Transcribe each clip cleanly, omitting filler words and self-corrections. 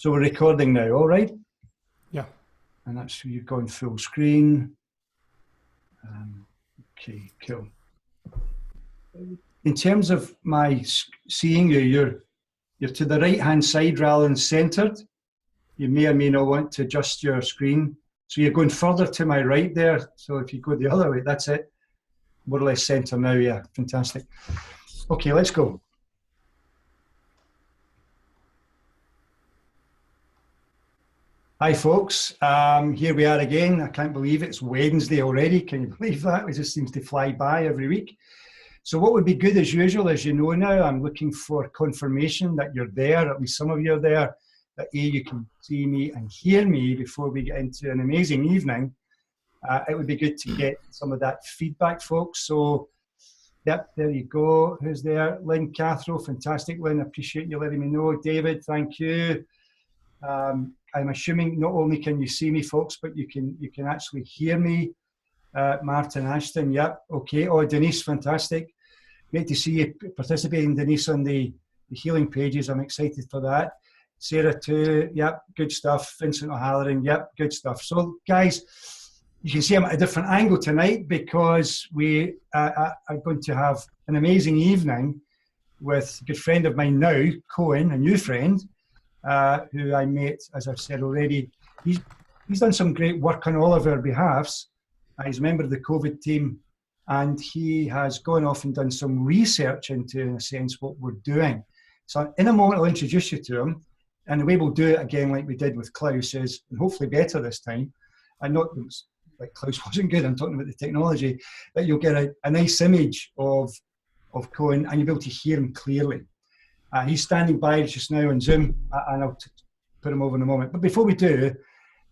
So we're recording now, all right? Yeah. And that's you've gone full screen. Okay, cool. In terms of my seeing you, you're to the right-hand side rather than centered. You may or may not want to adjust your screen. So you're going further to my right there. So if you go the other way, that's it. More or less center now, yeah, fantastic. Okay, let's go. Hi folks, here we are again. I can't believe it's Wednesday already. Can you believe that? It just seems to fly by every week. So what would be good as usual, as you know now, I'm looking for confirmation that you're there, at least some of you are there, that A, you can see me and hear me before we get into an amazing evening. It would be good to get some of that feedback, folks. So, yep, there you go. Who's there? Lynn Cathro, fantastic. Lynn, appreciate you letting me know. David, thank you. I'm assuming not only can you see me, folks, but you can actually hear me. Martin Ashton, yep, okay. Oh, Denise, fantastic. Great to see you participating, Denise, on the healing pages. I'm excited for that. Sarah too, yep, good stuff. Vincent O'Halloran, yep, good stuff. So, guys, you can see I'm at a different angle tonight because we are going to have an amazing evening with a good friend of mine now, Koen, a new friend, who I met, as I've said already. He's done some great work on all of our behalves. He's a member of the COVID team, and he has gone off and done some research into, in a sense, what we're doing. So in a moment, I'll introduce you to him, and the way we'll do it again, like we did with Klaus, is, and hopefully better this time, and not like Klaus wasn't good, I'm talking about the technology, that you'll get a nice image of Koen, and you'll be able to hear him clearly. He's standing by just now on Zoom, and I'll put him over in a moment. But before we do,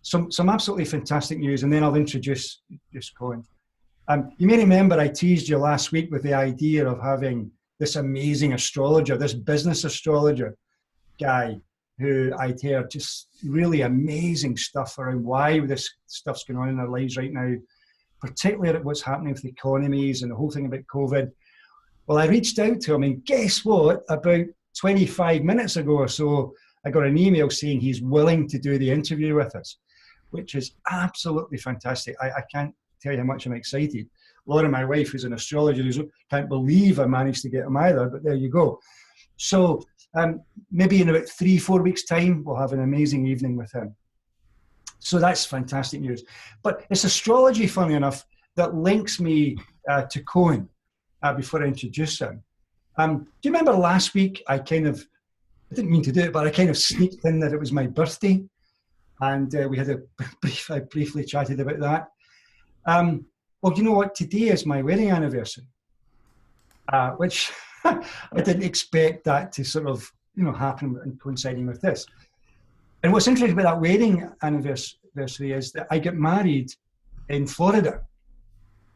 some absolutely fantastic news, and then I'll introduce just Koen. You may remember I teased you last week with the idea of having this amazing astrologer, this business astrologer guy, who I'd heard just really amazing stuff around why this stuff's going on in our lives right now, particularly at what's happening with the economies and the whole thing about COVID. Well, I reached out to him, and guess what? About 25 minutes ago or so, I got an email saying he's willing to do the interview with us, which is absolutely fantastic. I can't tell you how much I'm excited. Laura, my wife, who's an astrologer, can't believe I managed to get him either, but there you go. So maybe in about 3-4 weeks' time, we'll have an amazing evening with him. So that's fantastic news. But it's astrology, funny enough, that links me to Koen before I introduce him. Do you remember last week I didn't mean to do it, but I kind of sneaked in that it was my birthday, and we had I briefly chatted about that. Well, you know what? Today is my wedding anniversary, which I didn't expect that to sort of happen and coinciding with this. And what's interesting about that wedding anniversary is that I got married in Florida.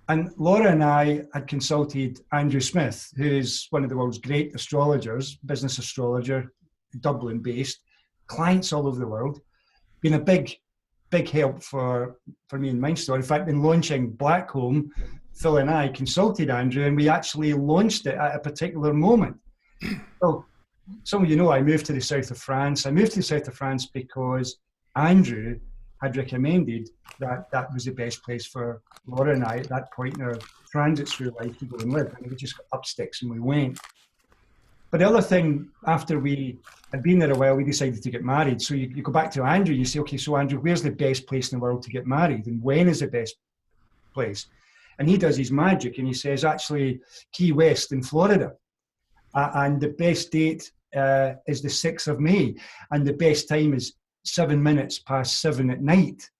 And Laura and I had consulted Andrew Smith, who is one of the world's great astrologers, business astrologer, Dublin-based, clients all over the world. Been a big help for me in MindStore. In fact, in launching Blackholm, Phil and I consulted Andrew, and we actually launched it at a particular moment. Well, some of you know I moved to the south of France. I moved to the south of France because Andrew had recommended that was the best place for Laura and I at that point in our transit through life to go and live. And we just got up sticks and we went. But the other thing, after we had been there a while, we decided to get married. So you go back to Andrew, you say, okay, so Andrew, where's the best place in the world to get married? And when is the best place? And he does his magic and he says, actually, Key West in Florida. And the best date is the 6th of May. And the best time is 7 minutes past 7 at night.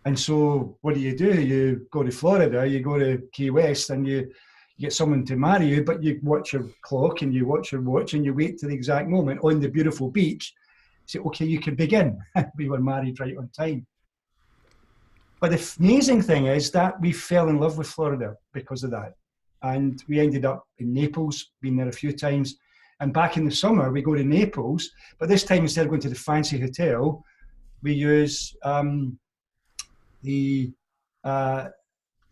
And so what do? You go to Florida, you go to Key West, and you get someone to marry you, but you watch your clock and you watch your watch and you wait to the exact moment on the beautiful beach. Say, okay, you can begin. We were married right on time. But the amazing thing is that we fell in love with Florida because of that. And we ended up in Naples, been there a few times. And back in the summer, we go to Naples, but this time instead of going to the fancy hotel, we use the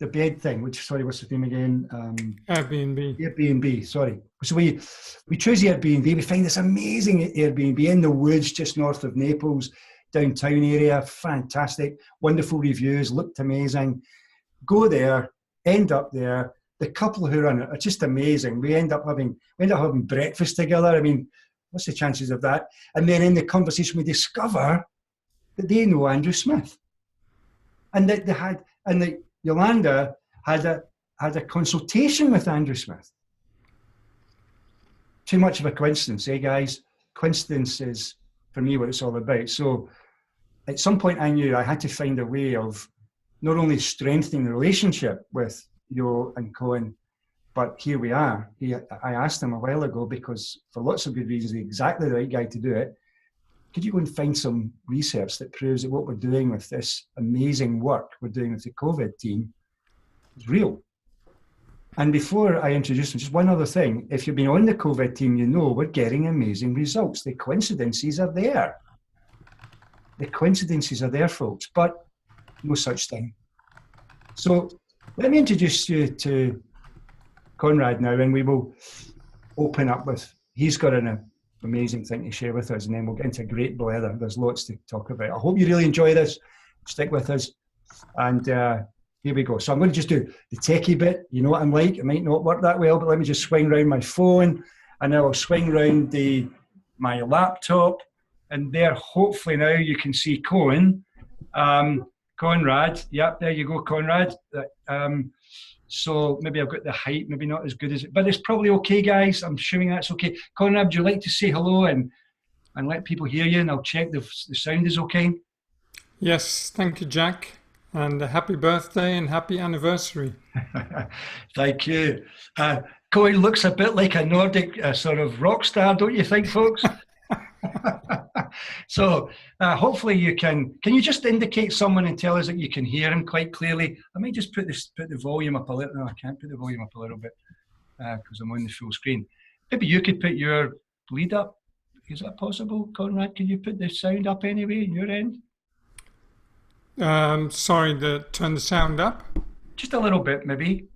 bed thing, which, sorry, what's the name again? Airbnb. Airbnb, sorry. So we choose the Airbnb. We find this amazing Airbnb in the woods just north of Naples, downtown area. Fantastic, wonderful reviews, looked amazing. Go there, end up there. The couple who run it are just amazing. We end up having breakfast together. I mean, what's the chances of that? And then in the conversation, we discover that they know Andrew Smith, and that Yolanda had a consultation with Andrew Smith. Too much of a coincidence, eh, guys? Coincidence is, for me, what it's all about. So at some point I knew I had to find a way of not only strengthening the relationship with Yo and Koen, but here we are. I asked him a while ago, because for lots of good reasons, he's exactly the right guy to do it. Could you go and find some research that proves that what we're doing with this amazing work we're doing with the COVID team is real? And before I introduce them, just one other thing. If you've been on the COVID team, you know we're getting amazing results. The coincidences are there. The coincidences are there, folks, but no such thing. So let me introduce you to Conrad now, and we will open up with, he's got an amazing thing to share with us, and then we'll get into a great blather. There's lots to talk about. I hope you really enjoy this. Stick with us. And here we go. So I'm going to just do the techie bit. You know what I'm like. It might not work that well, but let me just swing around my phone, and I will swing around my laptop. And there, hopefully now you can see Koen. Conrad. Yep, there you go, Conrad. So maybe I've got the height, maybe not as good as it, but it's probably okay, guys. I'm assuming that's okay. Conrad, would you like to say hello and let people hear you? And I'll check the sound is okay. Yes, thank you, Jack. And a happy birthday and happy anniversary. Thank you. Koen looks a bit like a Nordic sort of rock star, don't you think, folks? So hopefully you can you just indicate someone and tell us that you can hear him quite clearly? I might just put the volume up a little. No, I can't put the volume up a little bit because I'm on the full screen. Maybe you could put your lead up. Is that possible, Conrad? Can you put the sound up anyway on your end? Sorry, turn the sound up. Just a little bit, maybe.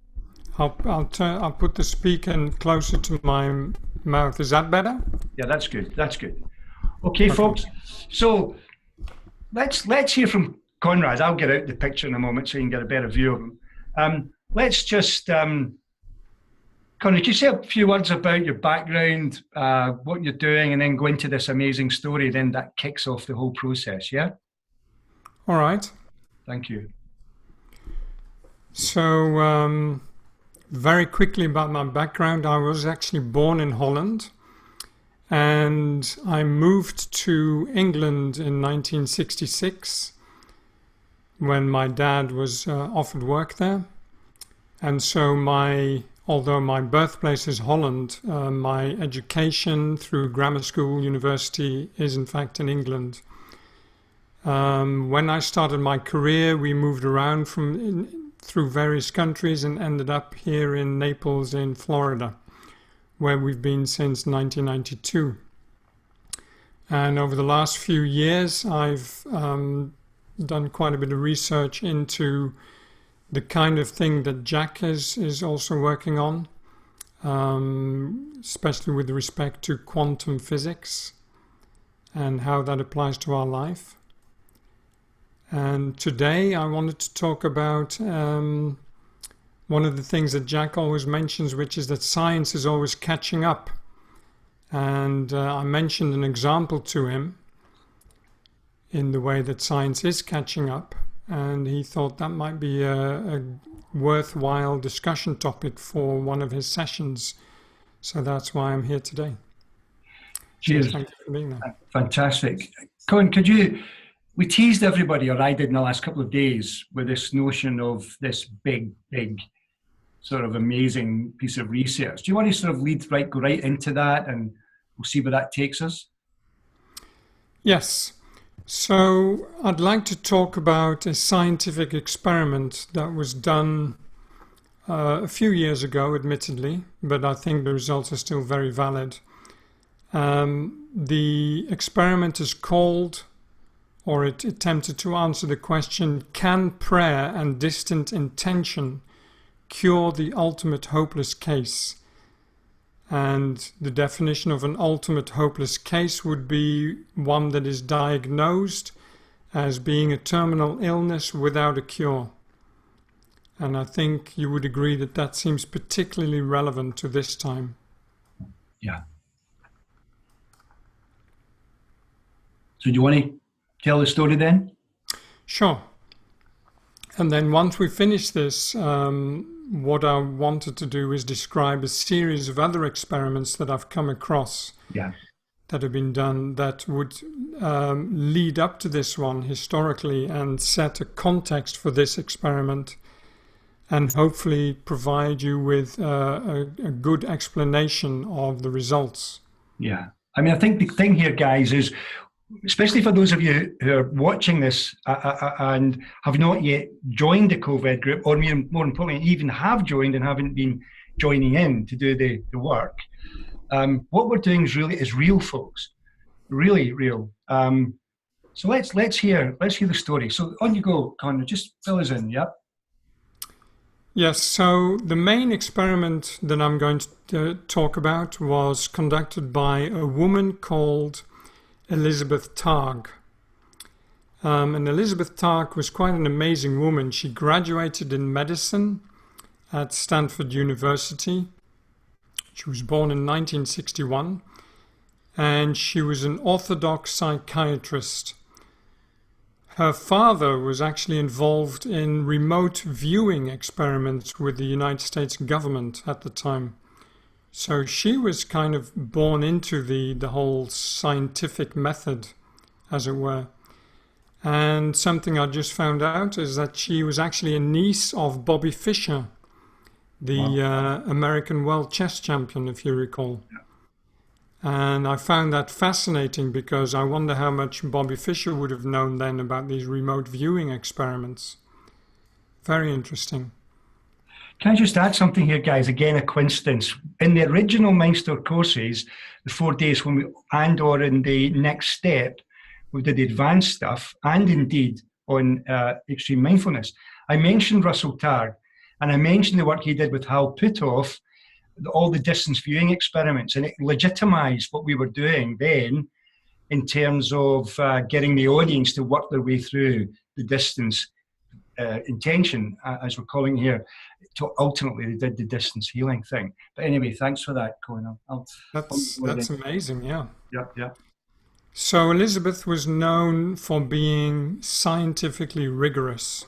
I'll put the speaker closer to my mouth. Is that better? Yeah, that's good. That's good. Okay, folks. So let's hear from Conrad. I'll get out the picture in a moment so you can get a better view of him. Let's just, Conrad, can you say a few words about your background, what you're doing, and then go into this amazing story? Then that kicks off the whole process. Yeah. All right. Thank you. So very quickly about my background, I was actually born in Holland. And I moved to England in 1966 when my dad was offered work there. And so although my birthplace is Holland, my education through grammar school, university is in fact in England. When I started my career, we moved around through various countries and ended up here in Naples in Florida, where we've been since 1992. And over the last few years, I've done quite a bit of research into the kind of thing that Jack is also working on, especially with respect to quantum physics and how that applies to our life. And today I wanted to talk about one of the things that Jack always mentions, which is that science is always catching up. And I mentioned an example to him in the way that science is catching up. And he thought that might be a worthwhile discussion topic for one of his sessions. So that's why I'm here today. Cheers. Thank you for being there. Fantastic. Koen, we teased everybody, or I did in the last couple of days, with this notion of this big sort of amazing piece of research. Do you want to sort of go right into that, and we'll see where that takes us? Yes. So I'd like to talk about a scientific experiment that was done a few years ago, admittedly, but I think the results are still very valid. The experiment is called, or it attempted to answer the question, can prayer and distant intention cure the ultimate hopeless case? And the definition of an ultimate hopeless case would be one that is diagnosed as being a terminal illness without a cure. And I think you would agree that that seems particularly relevant to this time. Yeah. So do you want to tell the story then? Sure. And then once we finish this, what I wanted to do is describe a series of other experiments that I've come across that have been done that would lead up to this one historically and set a context for this experiment and hopefully provide you with a good explanation of the results. Yeah. I mean, I think the thing here, guys, is especially for those of you who are watching this and have not yet joined the COVID group, or more importantly, even have joined and haven't been joining in to do the work, what we're doing is real, folks, really real. So let's hear the story. So on you go, Koen. Just fill us in. Yep. Yes. So the main experiment that I'm going to talk about was conducted by a woman called Elizabeth Targ. And Elizabeth Targ was quite an amazing woman. She graduated in medicine at Stanford University. She was born in 1961, and she was an orthodox psychiatrist. Her father was actually involved in remote viewing experiments with the United States government at the time. So she was kind of born into the whole scientific method, as it were. And something I just found out is that she was actually a niece of Bobby Fischer, the American world chess champion, if you recall. Yeah. And I found that fascinating because I wonder how much Bobby Fischer would have known then about these remote viewing experiments. Very interesting. Can I just add something here, guys? Again, a coincidence. In the original MindStore courses, the 4 days or in the next step, we did the advanced stuff, and indeed on extreme mindfulness. I mentioned Russell Targ, and I mentioned the work he did with Hal Puthoff, all the distance viewing experiments, and it legitimized what we were doing then in terms of getting the audience to work their way through the distance intention, as we're calling here, to ultimately they did the distance healing thing. But anyway, thanks for that, Koen. That's amazing, yeah. Yeah. So Elizabeth was known for being scientifically rigorous.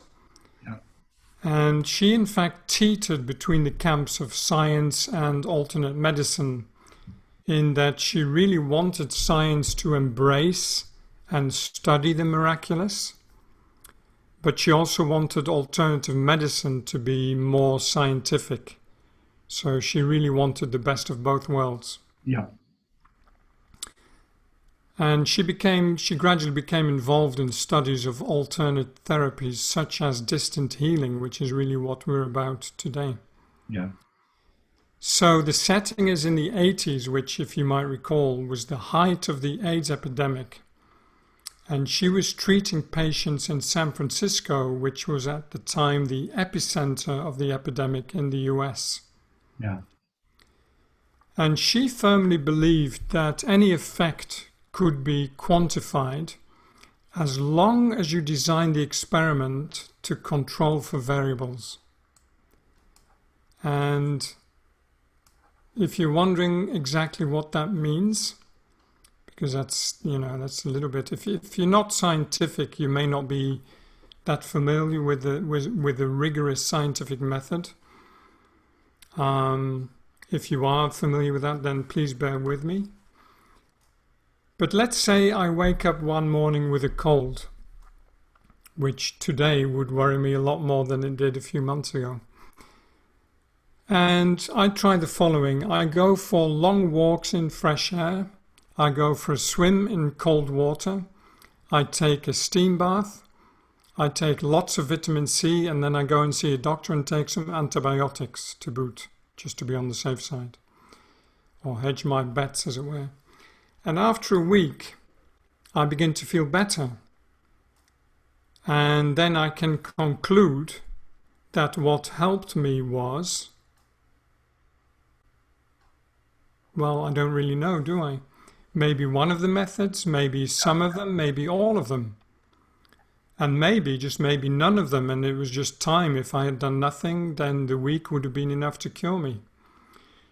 And she, in fact, teetered between the camps of science and alternate medicine, in that she really wanted science to embrace and study the miraculous, but she also wanted alternative medicine to be more scientific. So she really wanted the best of both worlds. Yeah. And she gradually became involved in studies of alternate therapies such as distant healing, which is really what we're about today. Yeah. So the setting is in the 80s, which, if you might recall, was the height of the AIDS epidemic. And she was treating patients in San Francisco, which was at the time the epicenter of the epidemic in the US. Yeah. And she firmly believed that any effect could be quantified as long as you design the experiment to control for variables. And if you're wondering exactly what that means, because that's a little bit, if you're not scientific, you may not be that familiar with the rigorous scientific method. If you are familiar with that, then please bear with me. But let's say I wake up one morning with a cold, which today would worry me a lot more than it did a few months ago. And I try the following. I go for long walks in fresh air. I go for a swim in cold water. I take a steam bath. I take lots of vitamin C, and then I go and see a doctor and take some antibiotics to boot, just to be on the safe side, or hedge my bets, as it were. And after a week, I begin to feel better. And then I can conclude that what helped me was Well, I don't really know, do I? Maybe one of the methods, maybe some of them, maybe all of them. And maybe, just maybe none of them, and it was just time. If I had done nothing, then the week would have been enough to cure me.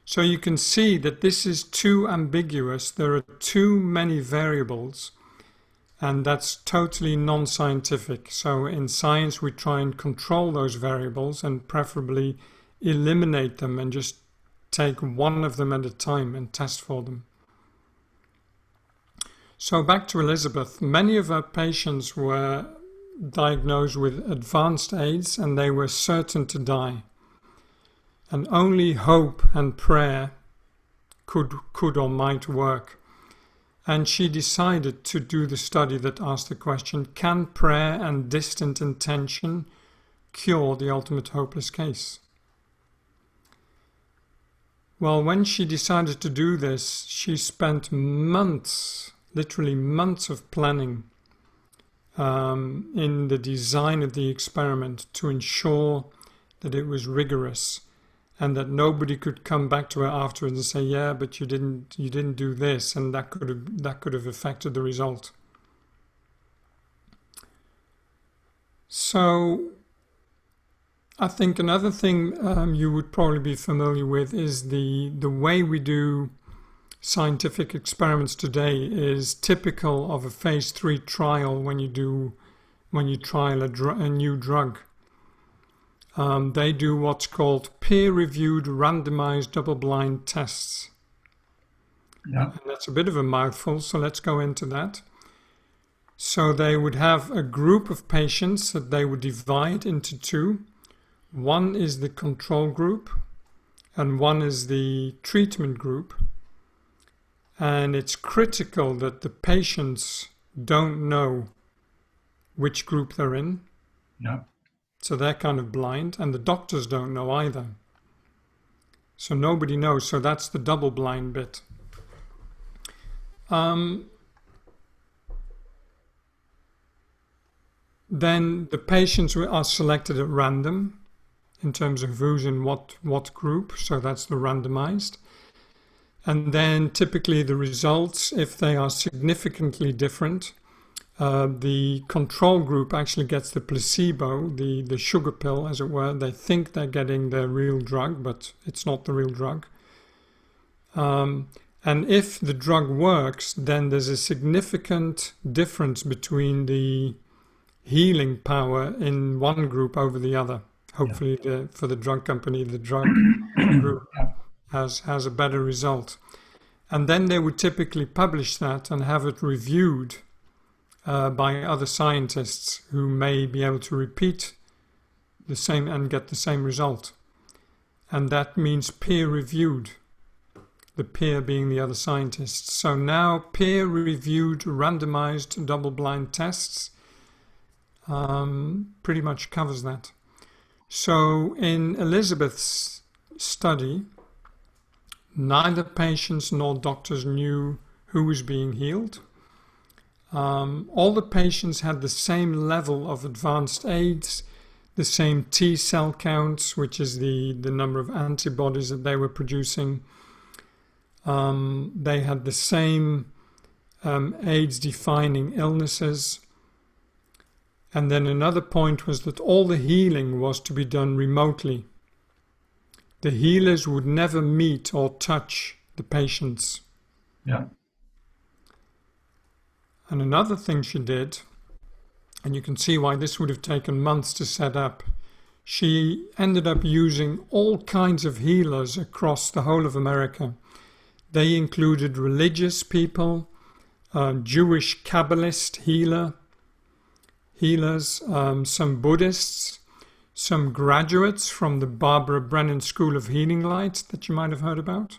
So you can see that this is too ambiguous. There are too many variables, and that's totally non-scientific. So in science, we try and control those variables and preferably eliminate them and just take one of them at a time and test for them. So back to Elizabeth. Many of her patients were diagnosed with advanced AIDS and they were certain to die. And only hope and prayer could or might work. And she decided to do the study that asked the question, can prayer and distant intention cure the ultimate hopeless case? Well, when she decided to do this, she spent months, literally months of planning in the design of the experiment to ensure that it was rigorous and that nobody could come back to her afterwards and say, yeah, but you didn't do this, and that could have affected the result. So I think another thing you would probably be familiar with is the way we do scientific experiments today is typical of a phase 3 trial when you trial a new drug. They do what's called peer-reviewed randomized double-blind tests. Yeah. And that's a bit of a mouthful, so let's go into that. So they would have a group of patients that they would divide into two. One is the control group and one is the treatment group. And it's critical that the patients don't know which group they're in. Yeah. So they're kind of blind, and the doctors don't know either. So nobody knows, so that's the double blind bit. Then the patients are selected at random in terms of who's in what group, so that's the randomized. And then typically the results, if they are significantly different, the control group actually gets the placebo, the sugar pill, as it were. They think they're getting their real drug, but it's not the real drug. And if the drug works, then there's a significant difference between the healing power in one group over the other. Hopefully, for the drug company, the drug group has a better result. And then they would typically publish that and have it reviewed by other scientists who may be able to repeat the same and get the same result. And that means peer-reviewed, the peer being the other scientists. So now peer-reviewed randomized double-blind tests pretty much covers that. So in Elizabeth's study, neither patients nor doctors knew who was being healed. All the patients had the same level of advanced AIDS, the same T cell counts, which is the number of antibodies that they were producing. They had the same AIDS-defining illnesses. And then another point was that all the healing was to be done remotely. The healers would never meet or touch the patients. Yeah. And another thing she did, and you can see why this would have taken months to set up, she ended up using all kinds of healers across the whole of America. They included religious people, Jewish Kabbalist healers, some Buddhists, some graduates from the Barbara Brennan School of Healing Light that you might have heard about.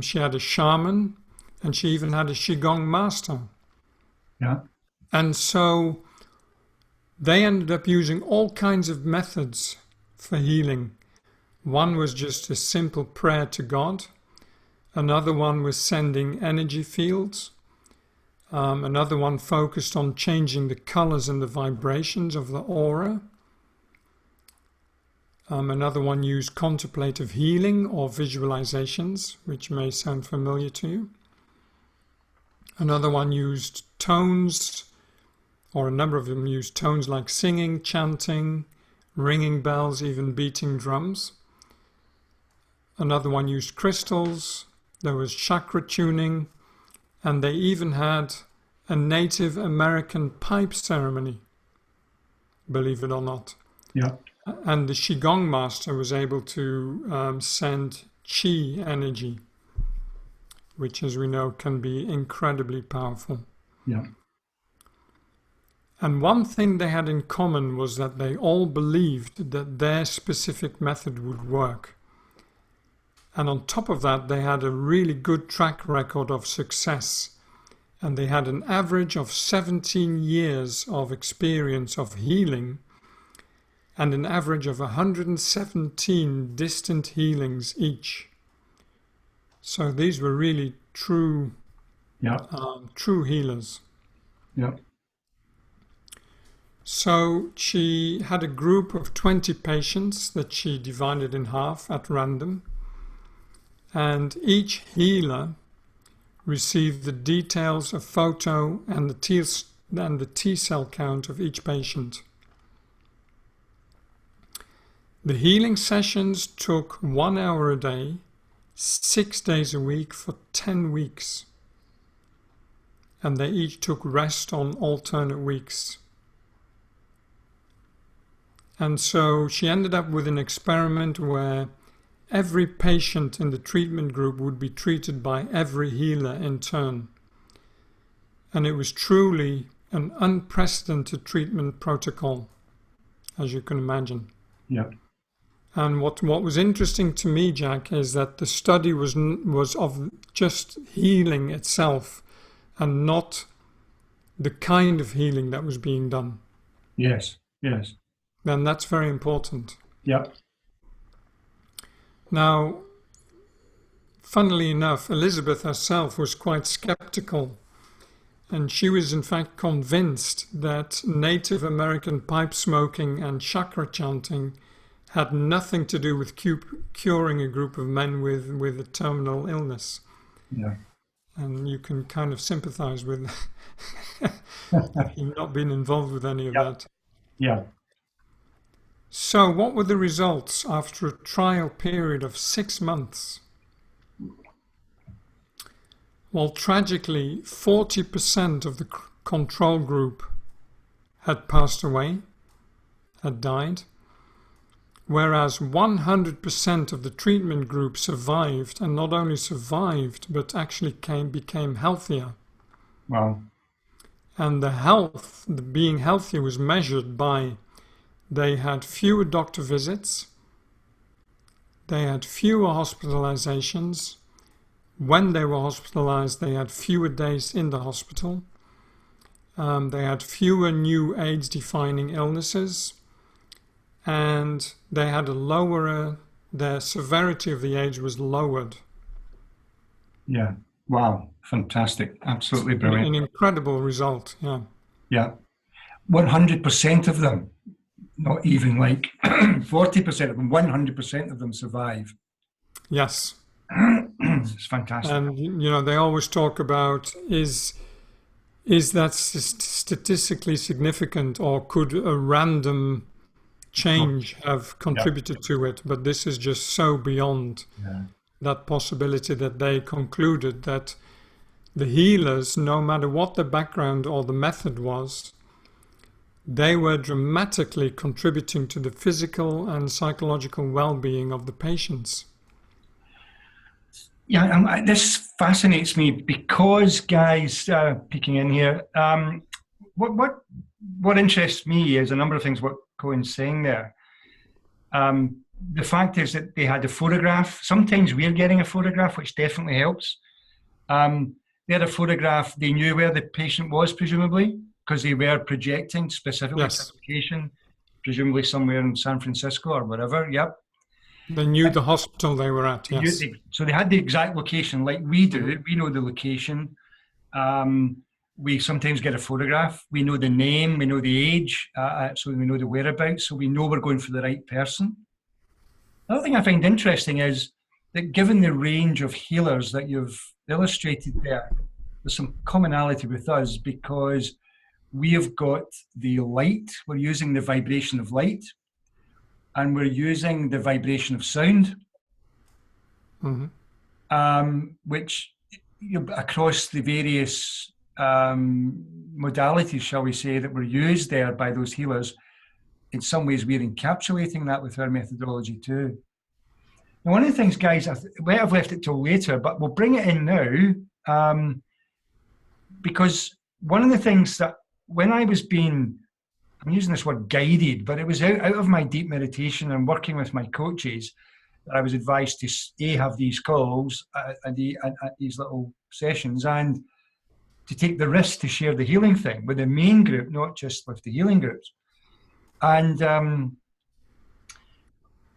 She had a shaman, and she even had a Qigong master. Yeah. And so they ended up using all kinds of methods for healing. One was just a simple prayer to God. Another one was sending energy fields. Another one focused on changing the colors and the vibrations of the aura. Another one used contemplative healing or visualizations, which may sound familiar to you. Another one used tones, or a number of them used tones like singing, chanting, ringing bells, even beating drums. Another one used crystals. There was chakra tuning, and they even had a Native American pipe ceremony, believe it or not. Yeah. And the Qigong master was able to send Qi energy, which, as we know, can be incredibly powerful. Yeah. And one thing they had in common was that they all believed that their specific method would work. And on top of that, they had a really good track record of success. And they had an average of 17 years of experience of healing and an average of 117 distant healings each. So these were really true healers. Yeah. So she had a group of 20 patients that she divided in half at random, and each healer received the details, a photo, and the T cell count of each patient. The healing sessions took 1 hour a day, 6 days a week for 10 weeks. And they each took rest on alternate weeks. And so she ended up with an experiment where every patient in the treatment group would be treated by every healer in turn. And it was truly an unprecedented treatment protocol, as you can imagine. Yeah. And what was interesting to me, Jack, is that the study was of just healing itself and not the kind of healing that was being done. Yes, yes. And that's very important. Yeah. Now, funnily enough, Elizabeth herself was quite skeptical. And she was in fact convinced that Native American pipe smoking and chakra chanting had nothing to do with curing a group of men with a terminal illness. Yeah. And you can kind of sympathize with having not been involved with any of that. Yeah. So what were the results after a trial period of 6 months? Well, tragically, 40% of the control group had passed away, had died, whereas 100% of the treatment group survived, and not only survived, but actually became healthier. Wow. And the being healthier was measured by they had fewer doctor visits, they had fewer hospitalizations. When they were hospitalized, they had fewer days in the hospital. They had fewer new AIDS-defining illnesses, and they had their severity of the AIDS was lowered. Yeah. Wow. Fantastic. Absolutely brilliant. An incredible result, yeah. Yeah. 100% of them, not even like 40% of them, 100% of them survive. Yes. It's fantastic. And, they always talk about, is that statistically significant, or could a random change have contributed to it? But this is just so beyond that possibility that they concluded that the healers, no matter what the background or the method was, they were dramatically contributing to the physical and psychological well-being of the patients. Yeah, this fascinates me because, guys, peeking in here, what interests me is a number of things what Koen's saying there. The fact is that they had a photograph. Sometimes we're getting a photograph, which definitely helps. They had a photograph. They knew where the patient was, presumably, because they were projecting specifically to the location, presumably somewhere in San Francisco or whatever. Yep. They knew the hospital they were at, yes. So they had the exact location like we do. We know the location. We sometimes get a photograph. We know the name, we know the age, so we know the whereabouts, so we know we're going for the right person. other thing I find interesting is that given the range of healers that you've illustrated there, there's some commonality with us because we have got the light, we're using the vibration of light, and we're using the vibration of sound, which across the various modalities, shall we say, that were used there by those healers, in some ways we're encapsulating that with our methodology too. Now, one of the things, guys, I've left it till later, but we'll bring it in now, because one of the things that when I was being, I'm using this word guided, but it was out of my deep meditation and working with my coaches that I was advised to have these calls and these little sessions, and to take the risk to share the healing thing with the main group, not just with the healing groups. And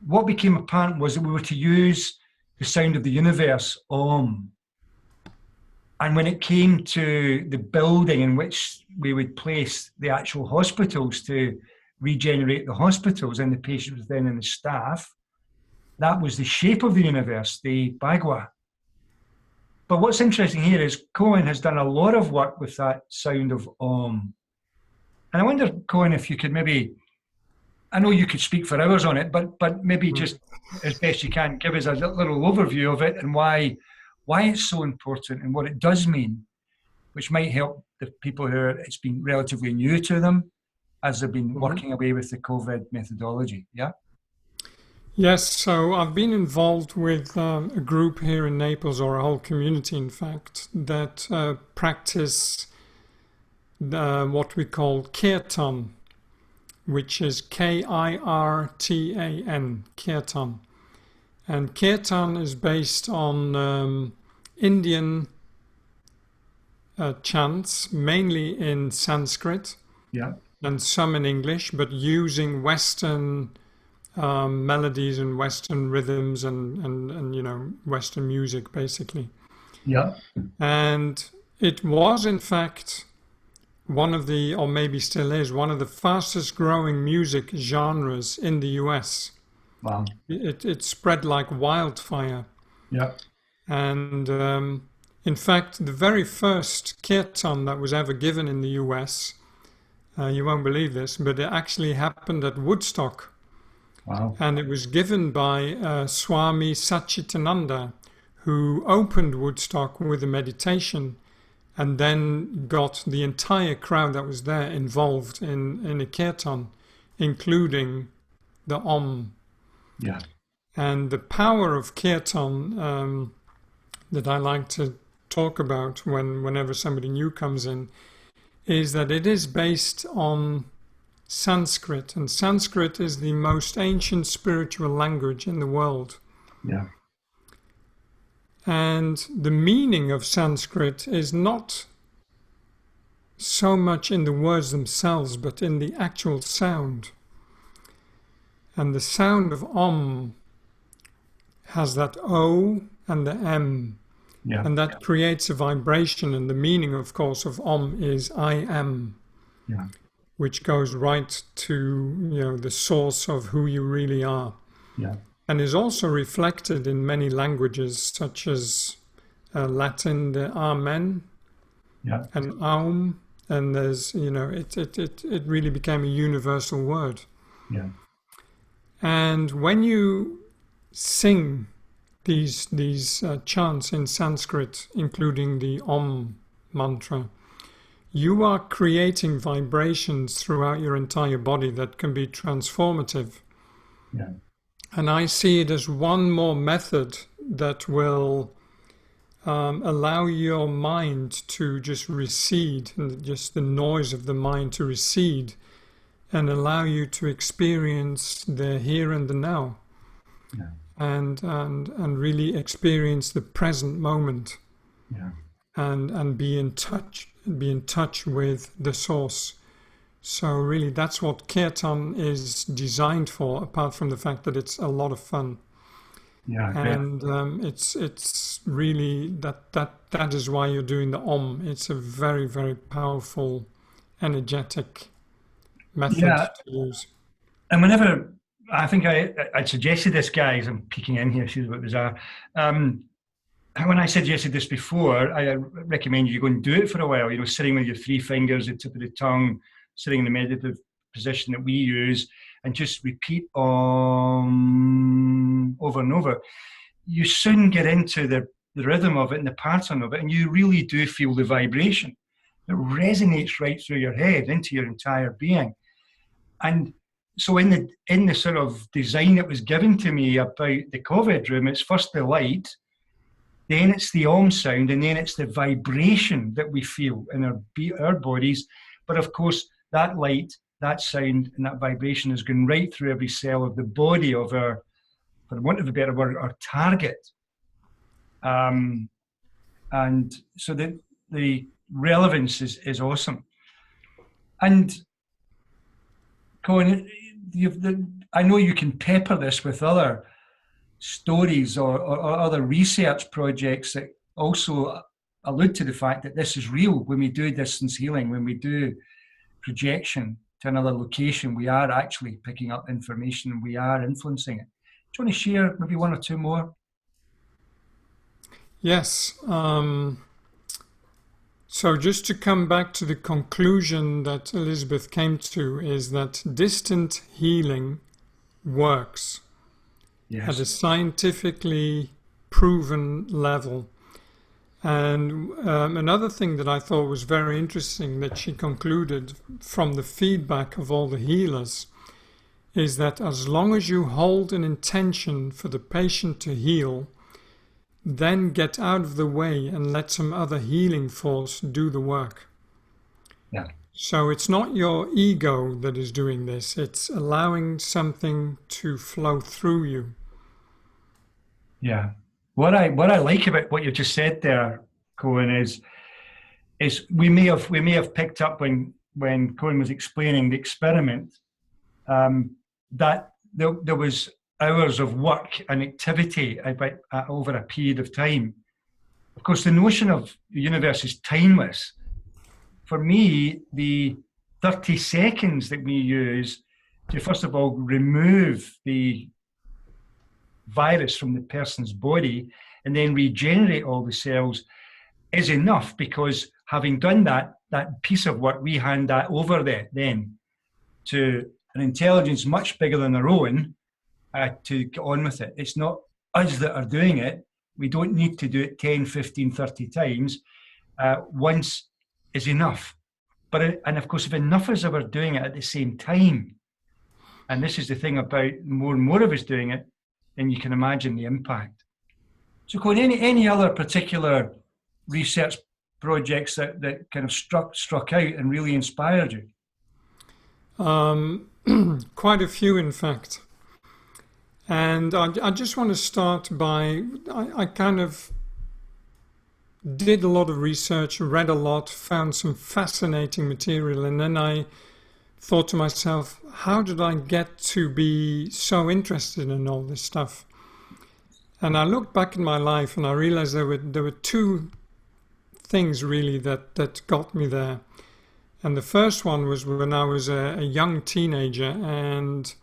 what became apparent was that we were to use the sound of the universe, Om. And when it came to the building in which we would place the actual hospitals to regenerate the hospitals and the patients within and the staff, that was the shape of the universe, the Bagua. But what's interesting here is Koen has done a lot of work with that sound of Om. And I wonder, Koen, if you could maybe, I know you could speak for hours on it, but maybe just as best you can, give us a little overview of it and why it's so important and what it does mean, which might help the people who it's been relatively new to them as they've been working away with the COVID methodology. Yeah? Yes, so I've been involved with a group here in Naples, or a whole community, in fact, that practice what we call Kirtan, which is Kirtan, Kirtan. And Kirtan is based on Indian chants, mainly in Sanskrit, and some in English, but using Western melodies and Western rhythms and Western music, basically. Yeah. And it was, in fact, one of the, or maybe still is, one of the fastest growing music genres in the US. Wow. It spread like wildfire. Yeah. And in fact, the very first kirtan that was ever given in the US, you won't believe this, but it actually happened at Woodstock. Wow. And it was given by Swami Satchitananda, who opened Woodstock with a meditation and then got the entire crowd that was there involved in a kirtan, including the Om. Yeah. And the power of kirtan that I like to talk about whenever somebody new comes in is that it is based on Sanskrit, and Sanskrit is the most ancient spiritual language in the world. Yeah. And the meaning of Sanskrit is not so much in the words themselves, but in the actual sound. And the sound of Om has that O and the M. Yeah. And that creates a vibration. And the meaning, of course, of Om is I am. Yeah. Which goes right to the source of who you really are. Yeah. And is also reflected in many languages, such as Latin, the Amen, and Aum, and there's it really became a universal word. Yeah. And when you sing these chants in Sanskrit, including the Om mantra, you are creating vibrations throughout your entire body that can be transformative. Yeah. And I see it as one more method that will allow your mind to just recede, and just the noise of the mind to recede, and allow you to experience the here and the now. Yeah. And really experience the present moment. Yeah. And be in touch with the source. So really that's what Kirtan is designed for, apart from the fact that it's a lot of fun. Yeah. And it's really that is why you're doing the Om. It's a very, very powerful, energetic method to use. And whenever I think I suggested this, guys. I'm peeking in here, see what bizarre. When I suggested this before, I recommend you go and do it for a while. Sitting with your three fingers, the tip of the tongue, sitting in the meditative position that we use, and just repeat over and over. You soon get into the rhythm of it and the pattern of it, and you really do feel the vibration. It resonates right through your head into your entire being. And so in the sort of design that was given to me about the COVID room, it's first the light, then it's the Om sound, and then it's the vibration that we feel in our bodies. But of course, that light, that sound, and that vibration is going right through every cell of the body of our, for want of a better word, our target. And so the relevance is awesome. And Koen, I know you can pepper this with other stories or other research projects that also allude to the fact that this is real. When we do distance healing, when we do projection to another location, we are actually picking up information and we are influencing it. Do you want to share maybe one or two more? Yes. So just to come back to the conclusion that Elizabeth came to is that distant healing works. Yes. At a scientifically proven level. And another thing that I thought was very interesting that she concluded from the feedback of all the healers is that as long as you hold an intention for the patient to heal, then get out of the way and let some other healing force do the work. Yeah. So it's not your ego that is doing this, it's allowing something to flow through you. Yeah. What I like about what you just said there, Koen, is we may have picked up when Koen was explaining the experiment, that there was hours of work and activity over a period of time. Of course, the notion of the universe is timeless. For me, the 30 seconds that we use to, first of all, remove the virus from the person's body and then regenerate all the cells is enough, because having done that piece of work, we hand that over then to an intelligence much bigger than our own to get on with it. It's not us that are doing it. We don't need to do it 10, 15, 30 times. Once is enough. And of course, if enough of us are doing it at the same time, and this is the thing about more and more of us doing it, then you can imagine the impact. So, Koen, any other particular research projects that kind of struck out and really inspired you? Quite a few, in fact. And I just want to start by, I kind of did a lot of research, read a lot, found some fascinating material, and then I thought to myself, how did I get to be so interested in all this stuff? And I looked back in my life and I realized there were two things really that got me there. And the first one was when I was a young teenager and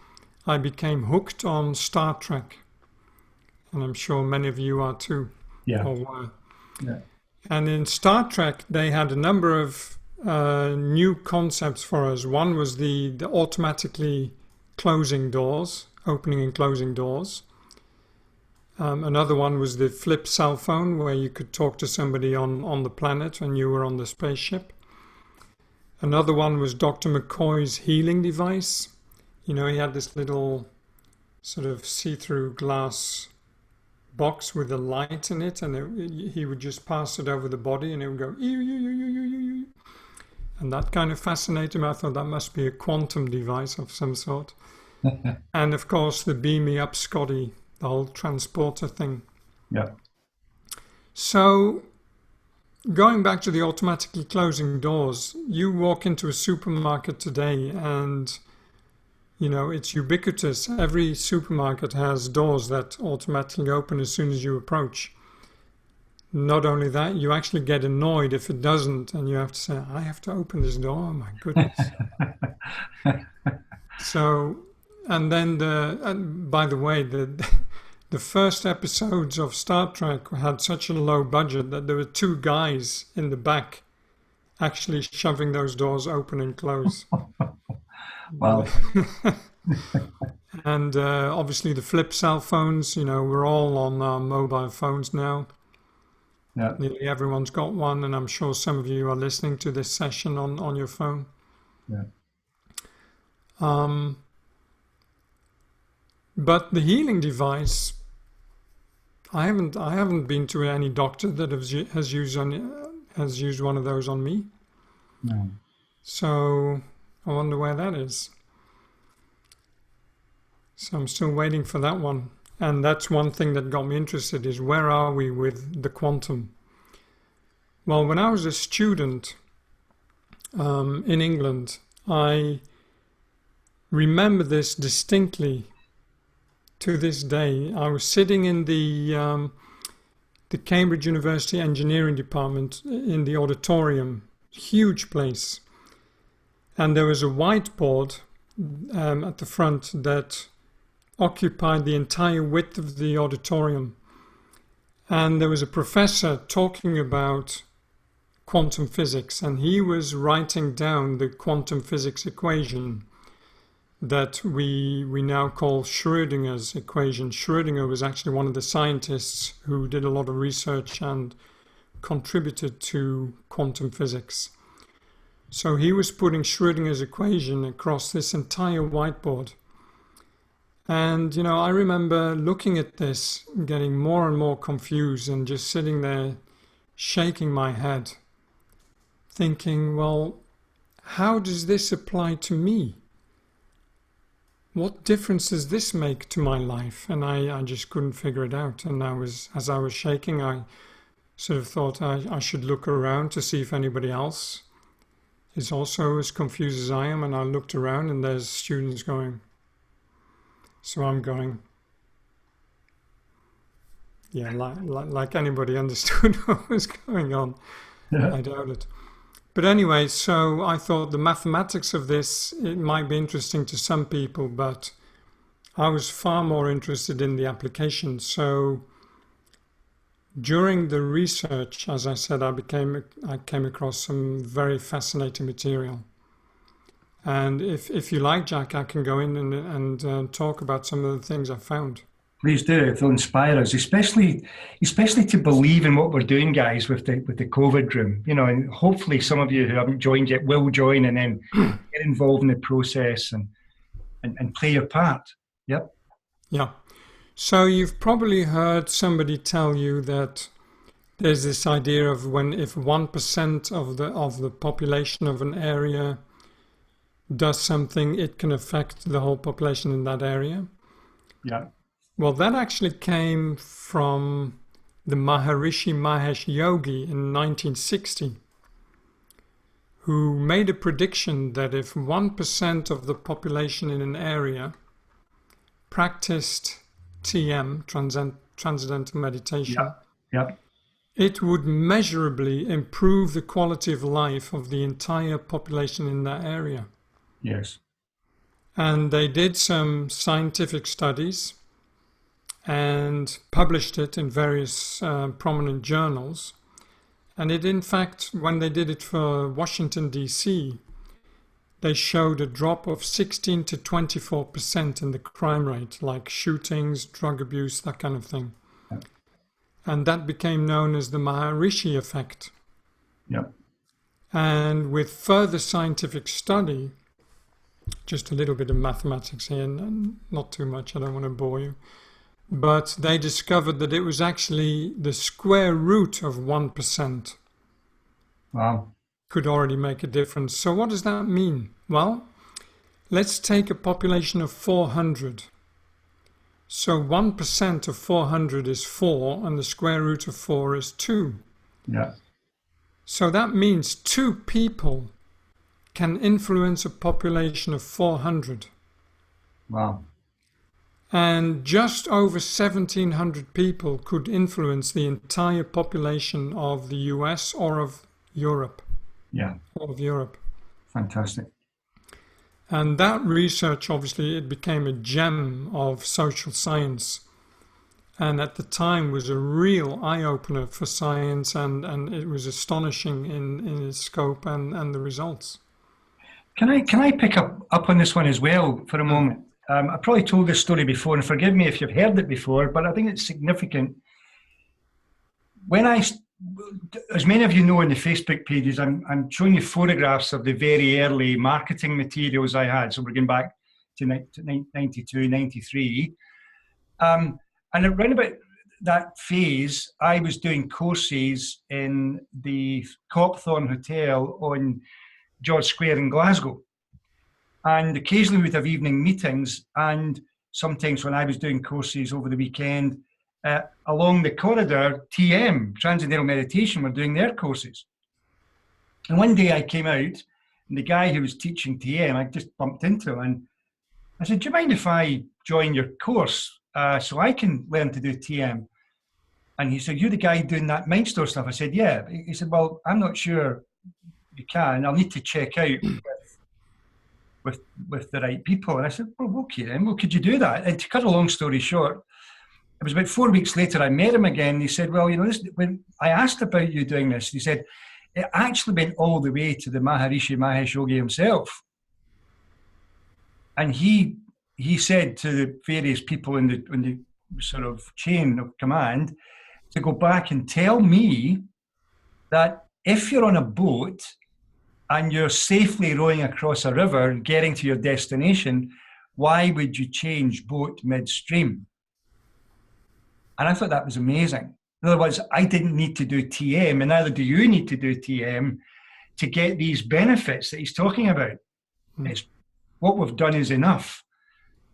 I became hooked on Star Trek. And I'm sure many of you are too. Yeah. Or were. Yeah. And in Star Trek, they had a number of new concepts for us. One was the automatically closing doors, opening and closing doors. Another one was the flip cell phone, where you could talk to somebody on the planet and you were on the spaceship. Another one was Dr. McCoy's healing device. You know, he had this little sort of see-through glass box with a light in it, and he would just pass it over the body and it would go, ew. And that kind of fascinated me. I thought that must be a quantum device of some sort. And of course, the Beam Me Up Scotty, the whole transporter thing. Yeah. So going back to the automatically closing doors, you walk into a supermarket today and, you know, it's ubiquitous. Every supermarket has doors that automatically open as soon as you approach. Not only that, you actually get annoyed if it doesn't, and you have to say, I have to open this door, oh my goodness. So And then by the way, the first episodes of Star Trek had such a low budget that there were two guys in the back actually shoving those doors open and close. Wow. And obviously the flip cell phones, we're all on our mobile phones now. Yeah. Nearly everyone's got one, and I'm sure some of you are listening to this session on your phone. Yeah. But the healing device, I haven't been to any doctor that has used one of those on me. No. So I wonder where that is. So I'm still waiting for that one. And that's one thing that got me interested, is where are we with the quantum? Well, when I was a student in England, I remember this distinctly to this day. I was sitting in the Cambridge University Engineering Department in the auditorium, huge place. And there was a whiteboard at the front that occupied the entire width of the auditorium. And there was a professor talking about quantum physics, and he was writing down the quantum physics equation that we now call Schrödinger's equation. Schrödinger was actually one of the scientists who did a lot of research and contributed to quantum physics. So he was putting Schrödinger's equation across this entire whiteboard. And, I remember looking at this, getting more and more confused, and just sitting there shaking my head, thinking, well, how does this apply to me? What difference does this make to my life? And I just couldn't figure it out. And as I was shaking, I sort of thought I should look around to see if anybody else is also as confused as I am. And I looked around, and there's students going. So I'm going, yeah, like anybody understood what was going on. Yeah. I doubt it. But anyway, so I thought the mathematics of this, it might be interesting to some people, but I was far more interested in the application. So during the research, as I said, I came across some very fascinating material. And if you like, Jack, I can go in and talk about some of the things I found. Please do. It'll inspire us, especially to believe in what we're doing, guys, with the COVID room. And hopefully some of you who haven't joined yet will join, and then get involved in the process and play your part. Yep. Yeah. So you've probably heard somebody tell you that there's this idea of if 1% of the population of an area does something, it can affect the whole population in that area. Yeah. Well, that actually came from the Maharishi Mahesh Yogi in 1960, who made a prediction that if 1% of the population in an area practiced TM, Transcendental Meditation, it would measurably improve the quality of life of the entire population in that area. Yes. And they did some scientific studies and published it in various prominent journals. And it, in fact, when they did it for Washington, D.C., they showed a drop of 16 to 24% in the crime rate, like shootings, drug abuse, that kind of thing. Yeah. And that became known as the Maharishi effect. Yeah. And with further scientific study, just a little bit of mathematics here, not too much, I don't want to bore you. But they discovered that it was actually the square root of 1%. Wow. Could already make a difference. So what does that mean? Well, let's take a population of 400. So 1% of 400 is 4, and the square root of 4 is 2. Yeah. So that means 2 people can influence a population of 400. Wow. And just over 1,700 people could influence the entire population of the US or of Europe. Yeah. All of Europe. Fantastic. And that research, obviously, it became a gem of social science. And at the time was a real eye-opener for science, and it was astonishing in its scope and the results. Can I pick up on this one as well for a Mm. moment? I probably told this story before, and forgive me if you've heard it before, but I think it's significant. When as many of you know in the Facebook pages, I'm showing you photographs of the very early marketing materials I had. So we're going back to 92, 93. And around about that phase, I was doing courses in the Copthorne Hotel on George Square in Glasgow. And occasionally we'd have evening meetings, and sometimes when I was doing courses over the weekend, along the corridor, TM, Transcendental Meditation, were doing their courses. And one day I came out, and the guy who was teaching TM, I just bumped into him, and I said, do you mind if I join your course so I can learn to do TM? And he said, you're the guy doing that MindStore stuff? I said, yeah. He said, well, I'm not sure you can. I'll need to check out with the right people. And I said, well, okay then, well, could you do that? And to cut a long story short, it was about 4 weeks later, I met him again. And he said, well, when I asked about you doing this, he said, it actually went all the way to the Maharishi Mahesh Yogi himself. And he said to the various people in the sort of chain of command to go back and tell me that if you're on a boat and you're safely rowing across a river, getting to your destination, why would you change boat midstream? And I thought that was amazing. In other words, I didn't need to do TM, and neither do you need to do TM to get these benefits that he's talking about. It's what we've done is enough.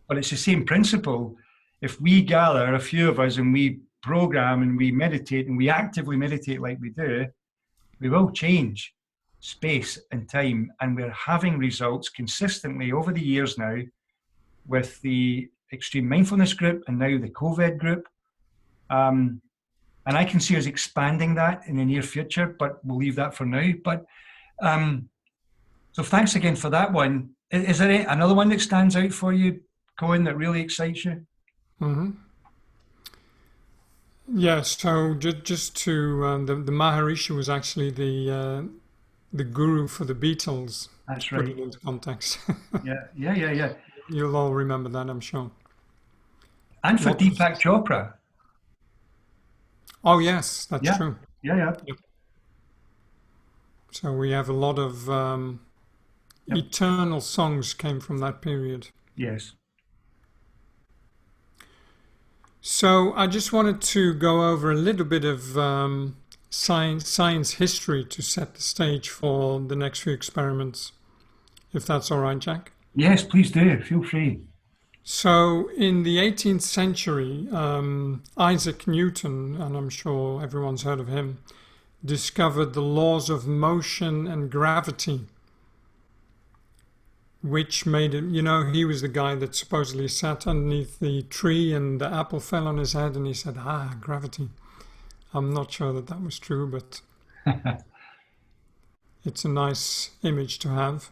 But it's the same principle. If we gather, a few of us, and we program and we meditate and we actively meditate like we do, we will change space and time. And we're having results consistently over the years now with the Extreme Mindfulness group and now the COVID group. And I can see us expanding that in the near future, but we'll leave that for now. But so thanks again for that one. Is there another one that stands out for you, Koen, that really excites you? Mm-hmm. Yes, so just to the Maharishi was actually the guru for the Beatles. That's Put right. it into context. Yeah. You'll all remember that, I'm sure. And for Deepak Chopra. Oh yes, that's true. Yeah. Yep. So we have a lot of eternal songs came from that period. Yes. So I just wanted to go over a little bit of science history to set the stage for the next few experiments, if that's all right, Jack. Yes, please do. Feel free. So in the 18th century, Isaac Newton, and I'm sure everyone's heard of him, discovered the laws of motion and gravity, which made it, he was the guy that supposedly sat underneath the tree and the apple fell on his head and he said, gravity. I'm not sure that was true, but it's a nice image to have.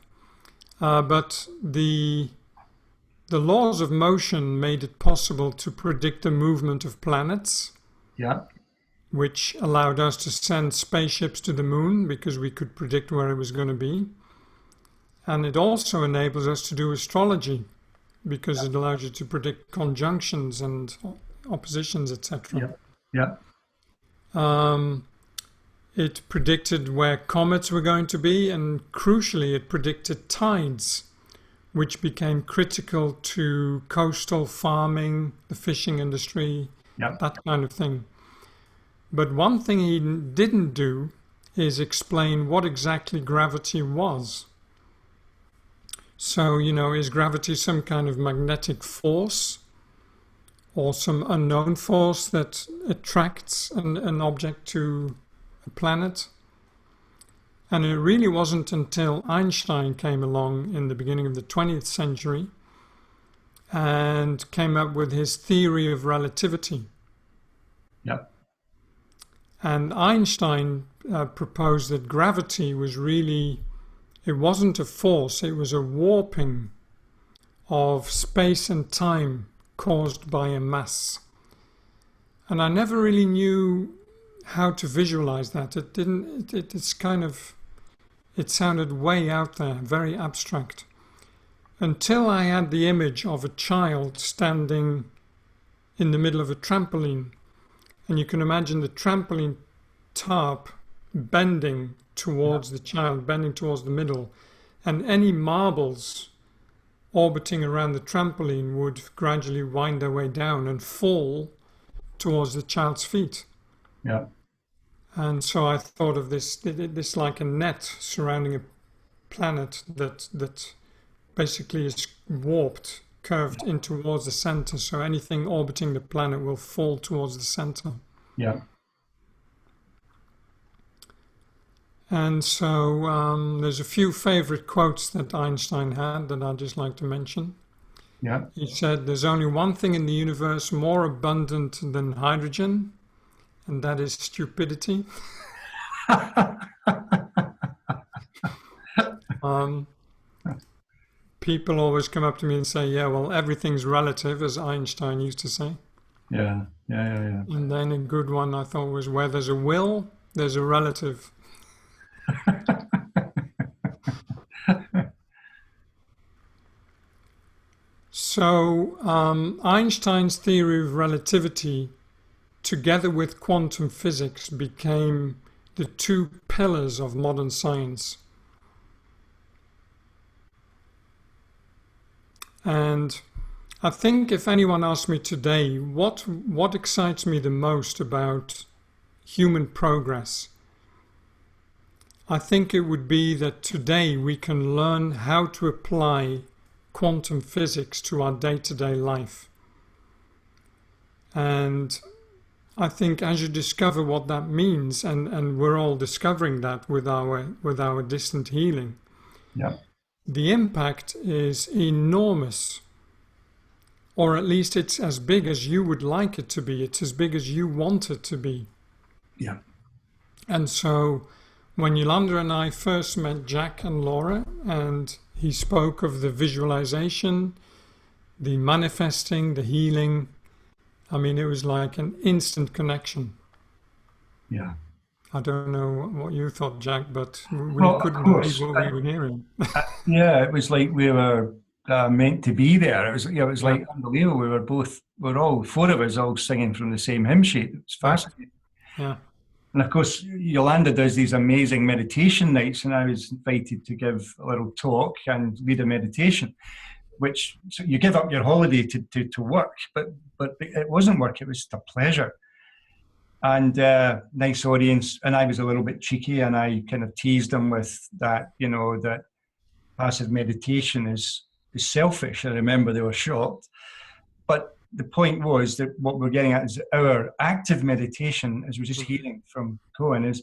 But the laws of motion made it possible to predict the movement of planets. Yeah. Which allowed us to send spaceships to the moon because we could predict where it was going to be. And it also enables us to do astrology because it allows you to predict conjunctions and oppositions, etc. Yeah. It predicted where comets were going to be, and crucially, it predicted tides, which became critical to coastal farming, the fishing industry, that kind of thing. But one thing he didn't do is explain what exactly gravity was. So, is gravity some kind of magnetic force or some unknown force that attracts an object to a planet? And it really wasn't until Einstein came along in the beginning of the 20th century and came up with his theory of relativity. Yep. And Einstein proposed that gravity was really, it wasn't a force, it was a warping of space and time caused by a mass. And I never really knew how to visualize that. It sounded way out there, very abstract. Until I had the image of a child standing in the middle of a trampoline. And you can imagine the trampoline tarp bending towards the child, bending towards the middle. And any marbles orbiting around the trampoline would gradually wind their way down and fall towards the child's feet. Yeah. And so I thought of this like a net surrounding a planet that basically is warped, curved in towards the center. So anything orbiting the planet will fall towards the center. Yeah. And so there's a few favorite quotes that Einstein had that I'd just like to mention. Yeah. He said, "There's only one thing in the universe more abundant than hydrogen, and that is stupidity." People always come up to me and say, "Yeah, well, everything's relative," as Einstein used to say. Yeah. And then a good one I thought was, "Where there's a will, there's a relative." So Einstein's theory of relativity, together with quantum physics, became the two pillars of modern science. And I think if anyone asked me today, what excites me the most about human progress, I think it would be that today we can learn how to apply quantum physics to our day-to-day life. And I think as you discover what that means, and we're all discovering that with our distant healing, yeah, the impact is enormous. Or at least it's as big as you would like it to be. It's as big as you want it to be. Yeah. And so when Yolanda and I first met Jack and Laura, and he spoke of the visualization, the manifesting, the healing, I mean, it was like an instant connection. Yeah. I don't know what you thought, Jack, but we couldn't believe what we were hearing. Yeah, it was like we were meant to be there. It was like unbelievable. We're all four of us all singing from the same hymn sheet. It was fascinating. Yeah. And of course, Yolanda does these amazing meditation nights, and I was invited to give a little talk and lead a meditation, which so you give up your holiday to work, but it wasn't work, it was just a pleasure. And nice audience, and I was a little bit cheeky, and I kind of teased them with that, that passive meditation is selfish. I remember they were shocked. But the point was that what we're getting at is our active meditation, as we're just hearing from Koen, is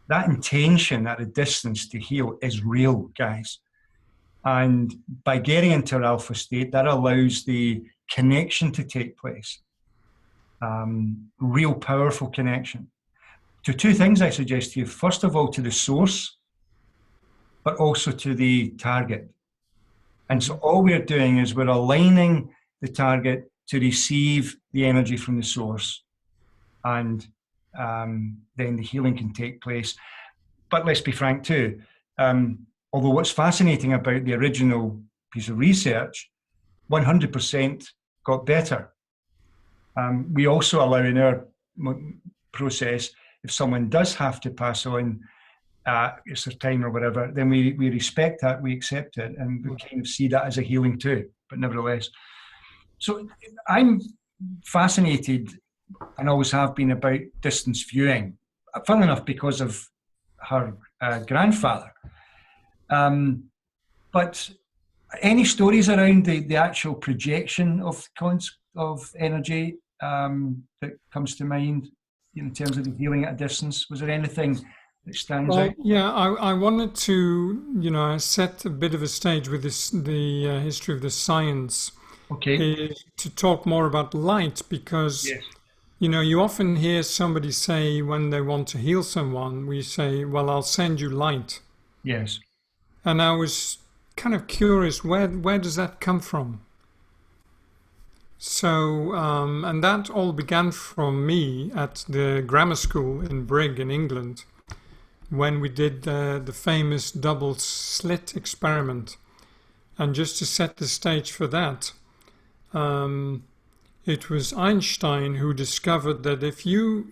that intention at a distance to heal is real, guys. And by getting into our alpha state, that allows the connection to take place. Real powerful connection. To two things I suggest to you. First of all, to the source, but also to the target. And so all we're doing is we're aligning the target to receive the energy from the source. And then the healing can take place. But let's be frank too. Although what's fascinating about the original piece of research, 100% got better. We also allow in our process, if someone does have to pass on it's their time or whatever, then we respect that, we accept it, and we kind of see that as a healing too, but nevertheless. So I'm fascinated, and always have been, about distance viewing, funnily enough because of her grandfather. But any stories around the actual projection of energy that comes to mind in terms of the healing at a distance? Was there anything that stands out? Yeah, I wanted to, set a bit of a stage with the history of the science. Okay. To talk more about light, because yes. You often hear somebody say when they want to heal someone, we say, well, I'll send you light. Yes. And I was kind of curious, where does that come from? So, and that all began from me at the grammar school in Brigg in England, when we did the famous double slit experiment. And just to set the stage for that, it was Einstein who discovered that if you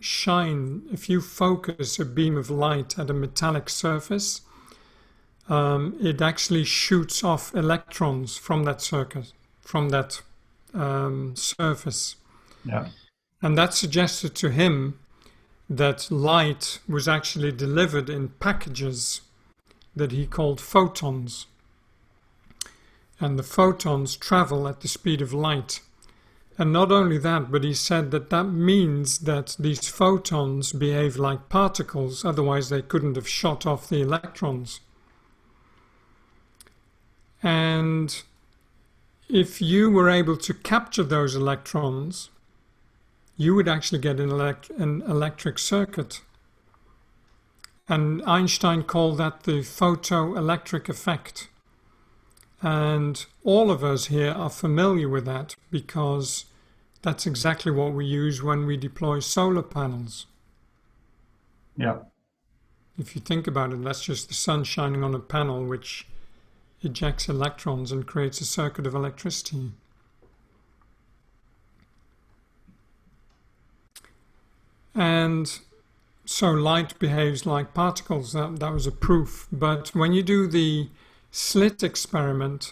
focus a beam of light at a metallic surface, it actually shoots off electrons from that surface. Yeah. And that suggested to him that light was actually delivered in packages that he called photons. And the photons travel at the speed of light. And not only that, but he said that that means that these photons behave like particles, otherwise they couldn't have shot off the electrons. And if you were able to capture those electrons, you would actually get an electric circuit. And Einstein called that the photoelectric effect. And all of us here are familiar with that because that's exactly what we use when we deploy solar panels. Yeah. If you think about it, that's just the sun shining on a panel which ejects electrons and creates a circuit of electricity. And so light behaves like particles. That was a proof. But when you do the slit experiment,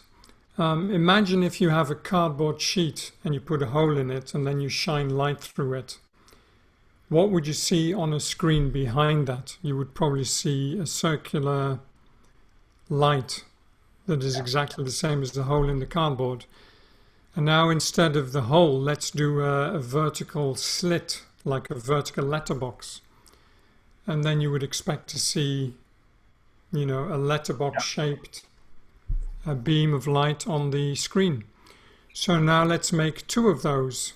imagine if you have a cardboard sheet and you put a hole in it and then you shine light through it. What would you see on a screen behind that? You would probably see a circular light that is exactly the same as the hole in the cardboard. And now instead of the hole, let's do a vertical slit, like a vertical letterbox. And then you would expect to see, a letterbox-shaped beam of light on the screen. So now let's make two of those.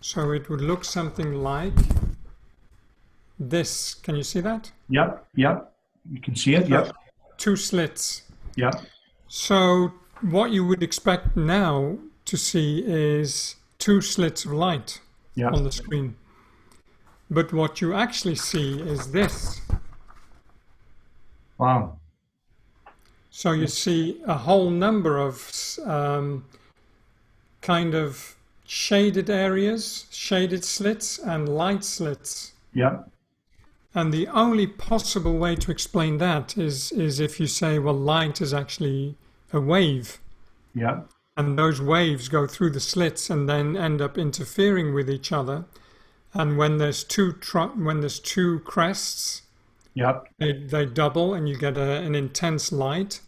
So it would look something like this. Can you see that? Yep. You can see it, yep. Two slits. Yep. So what you would expect now to see is two slits of light on the screen. But what you actually see is this. Wow. So you see a whole number of kind of shaded areas, shaded slits and light slits. Yeah. And the only possible way to explain that is if you say, well, light is actually a wave. Yeah. And those waves go through the slits and then end up interfering with each other. And when there's two crests, they double and you get an intense light.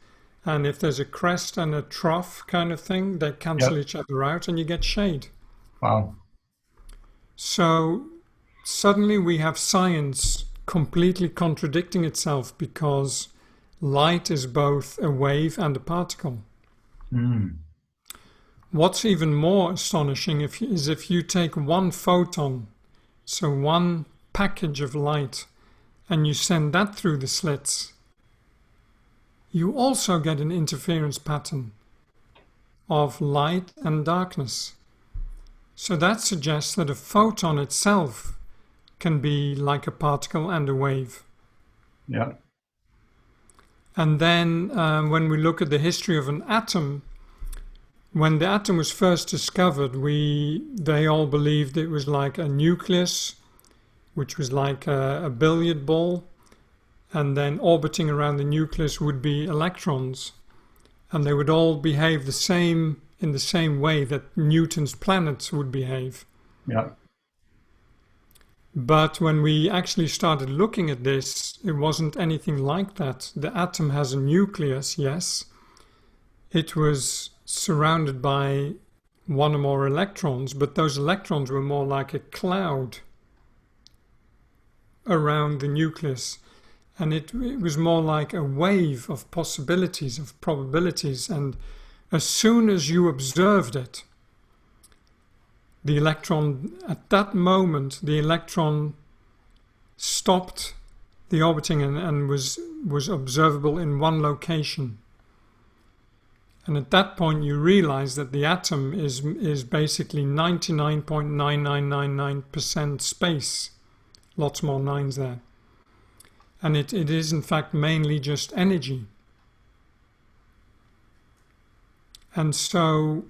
And if there's a crest and a trough kind of thing, they cancel each other out and you get shade. Wow. So suddenly we have science completely contradicting itself because light is both a wave and a particle. Mm. What's even more astonishing is if you take one photon, so one package of light, and you send that through the slits, you also get an interference pattern of light and darkness. So that suggests that a photon itself can be like a particle and a wave. Yeah. And then when we look at the history of an atom, when the atom was first discovered, they all believed it was like a nucleus, which was like a billiard ball, and then orbiting around the nucleus would be electrons, and they would all behave in the same way that Newton's planets would behave. Yeah. But when we actually started looking at this, it wasn't anything like that. The atom has a nucleus, yes. It was surrounded by one or more electrons, but those electrons were more like a cloud around the nucleus. And it was more like a wave of possibilities, of probabilities. And as soon as you observed it, the electron, at that moment, the electron stopped the orbiting and was observable in one location. And at that point, you realize that the atom is basically 99.9999% space. Lots more nines there. And it is, in fact, mainly just energy. And so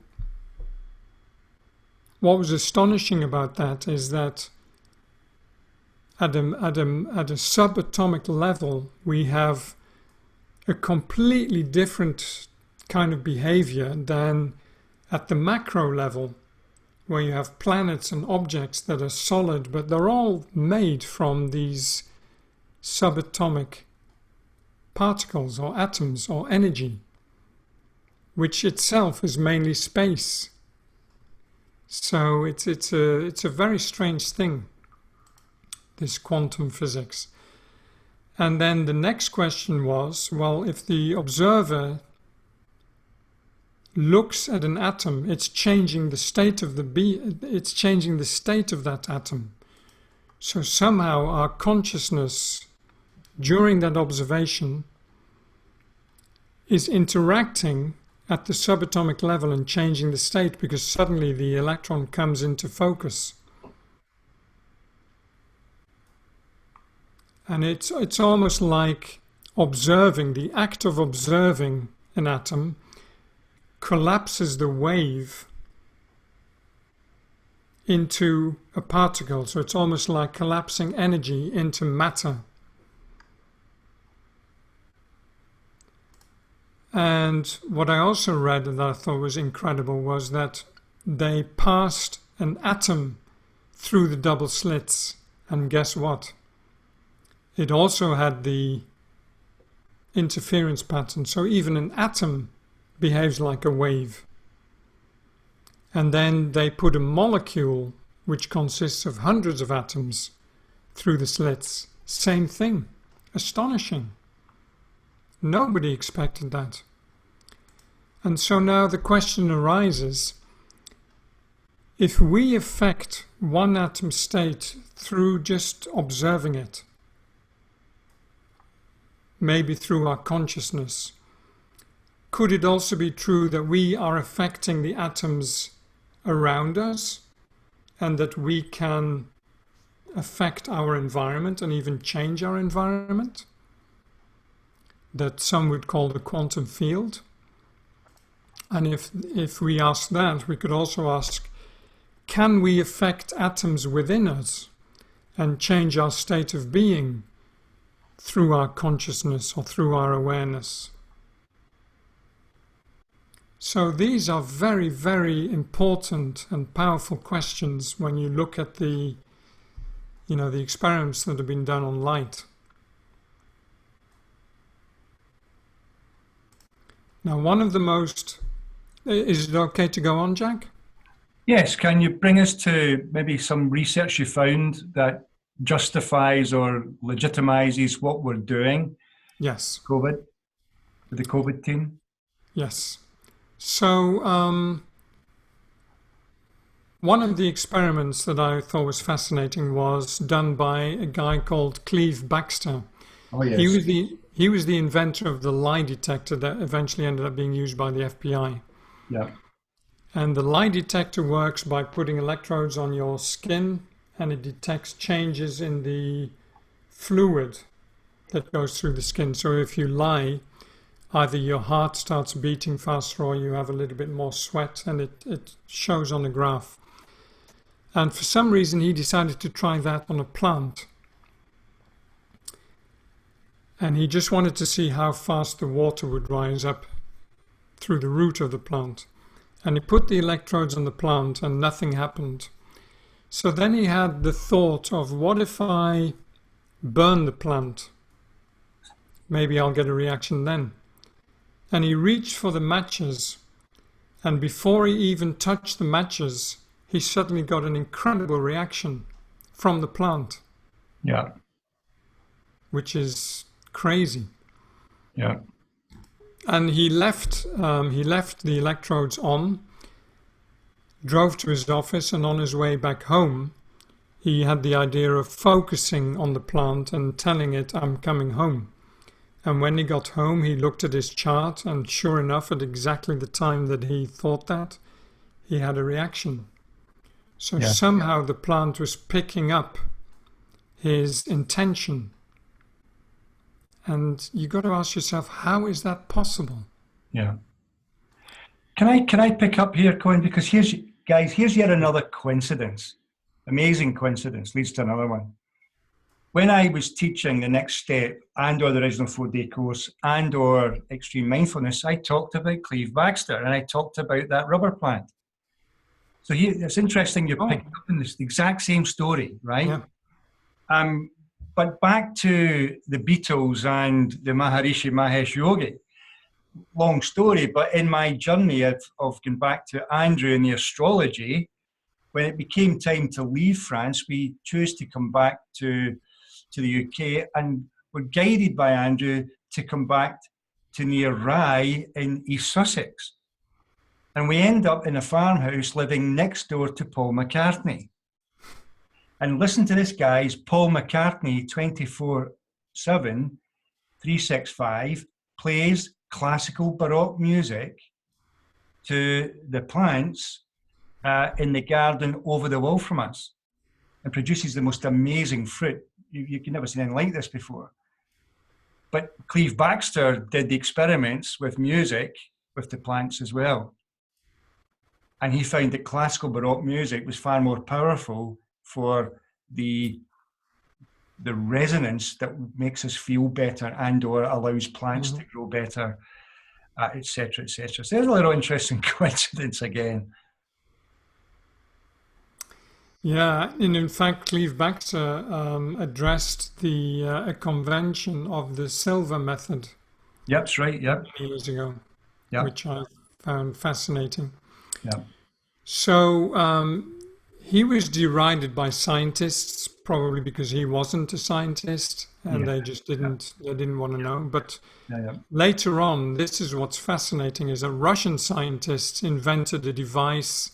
what was astonishing about that is that at a subatomic level, we have a completely different kind of behavior than at the macro level, where you have planets and objects that are solid, but they're all made from these subatomic particles or atoms or energy, which itself is mainly space. So it's a very strange thing, this quantum physics. And then the next question was, well, if the observer looks at an atom, it's changing the state of it's changing the state of that atom. So somehow our consciousness during that observation is interacting at the subatomic level and changing the state, because suddenly the electron comes into focus. And it's almost like observing, the act of observing an atom collapses the wave into a particle. So it's almost like collapsing energy into matter. And what I also read that I thought was incredible was that they passed an atom through the double slits. And guess what? It also had the interference pattern. So even an atom behaves like a wave. And then they put a molecule, which consists of hundreds of atoms, through the slits. Same thing. Astonishing. Nobody expected that. And so now the question arises, if we affect one atom state through just observing it, maybe through our consciousness, could it also be true that we are affecting the atoms around us and that we can affect our environment and even change our environment? That some would call the quantum field. And if we ask that, we could also ask, can we affect atoms within us and change our state of being through our consciousness or through our awareness? So these are very, very important and powerful questions when you look at the experiments that have been done on light. Now, one of the most... Is it okay to go on, Jack? Yes. Can you bring us to maybe some research you found that justifies or legitimizes what we're doing? Yes. With the COVID team? Yes. So one of the experiments that I thought was fascinating was done by a guy called Koen Beckers. Oh, yes. He was the inventor of the lie detector that eventually ended up being used by the FBI. Yeah. And the lie detector works by putting electrodes on your skin, and it detects changes in the fluid that goes through the skin. So if you lie, either your heart starts beating faster or you have a little bit more sweat, and it shows on a graph. And for some reason, he decided to try that on a plant. And he just wanted to see how fast the water would rise up through the root of the plant. And he put the electrodes on the plant and nothing happened. So then he had the thought of, what if I burn the plant? Maybe I'll get a reaction then. And he reached for the matches, and before he even touched the matches, he suddenly got an incredible reaction from the plant. Yeah. Which is crazy. Yeah. And he left the electrodes on, drove to his office, and on his way back home, he had the idea of focusing on the plant and telling it, I'm coming home. And when he got home, he looked at his chart, and sure enough, at exactly the time that he thought that, he had a reaction. So somehow the plant was picking up his intention. And you got to ask yourself, how is that possible? Yeah. Can I pick up here, Koen? Because here's yet another coincidence. Amazing coincidence leads to another one. When I was teaching the next step and or the original 4-day course and or extreme mindfulness, I talked about Cleve Baxter and I talked about that rubber plant. So here, it's interesting you're picking up on this, the exact same story, right? Yeah. But back to the Beatles and the Maharishi Mahesh Yogi. Long story, but in my journey of going back to Andrew and the astrology, when it became time to leave France, we chose to come back to the UK and were guided by Andrew to come back to near Rye in East Sussex. And we end up in a farmhouse living next door to Paul McCartney. And listen to this, guys, Paul McCartney 24/7, 365, plays classical Baroque music to the plants in the garden over the wall from us and produces the most amazing fruit. You can never see anything like this before. But Cleve Baxter did the experiments with music with the plants as well. And he found that classical Baroque music was far more powerful for the resonance that makes us feel better and or allows plants to grow better, etc., etc. So there's a little interesting coincidence again. Yeah, and in fact, Cleve Baxter addressed a convention of the silver method. Yep, that's right. Yep. Years ago, yep. Which I found fascinating. Yeah. So he was derided by scientists, probably because he wasn't a scientist, and they just didn't want to know. But later on, this is what's fascinating: is that Russian scientists invented a device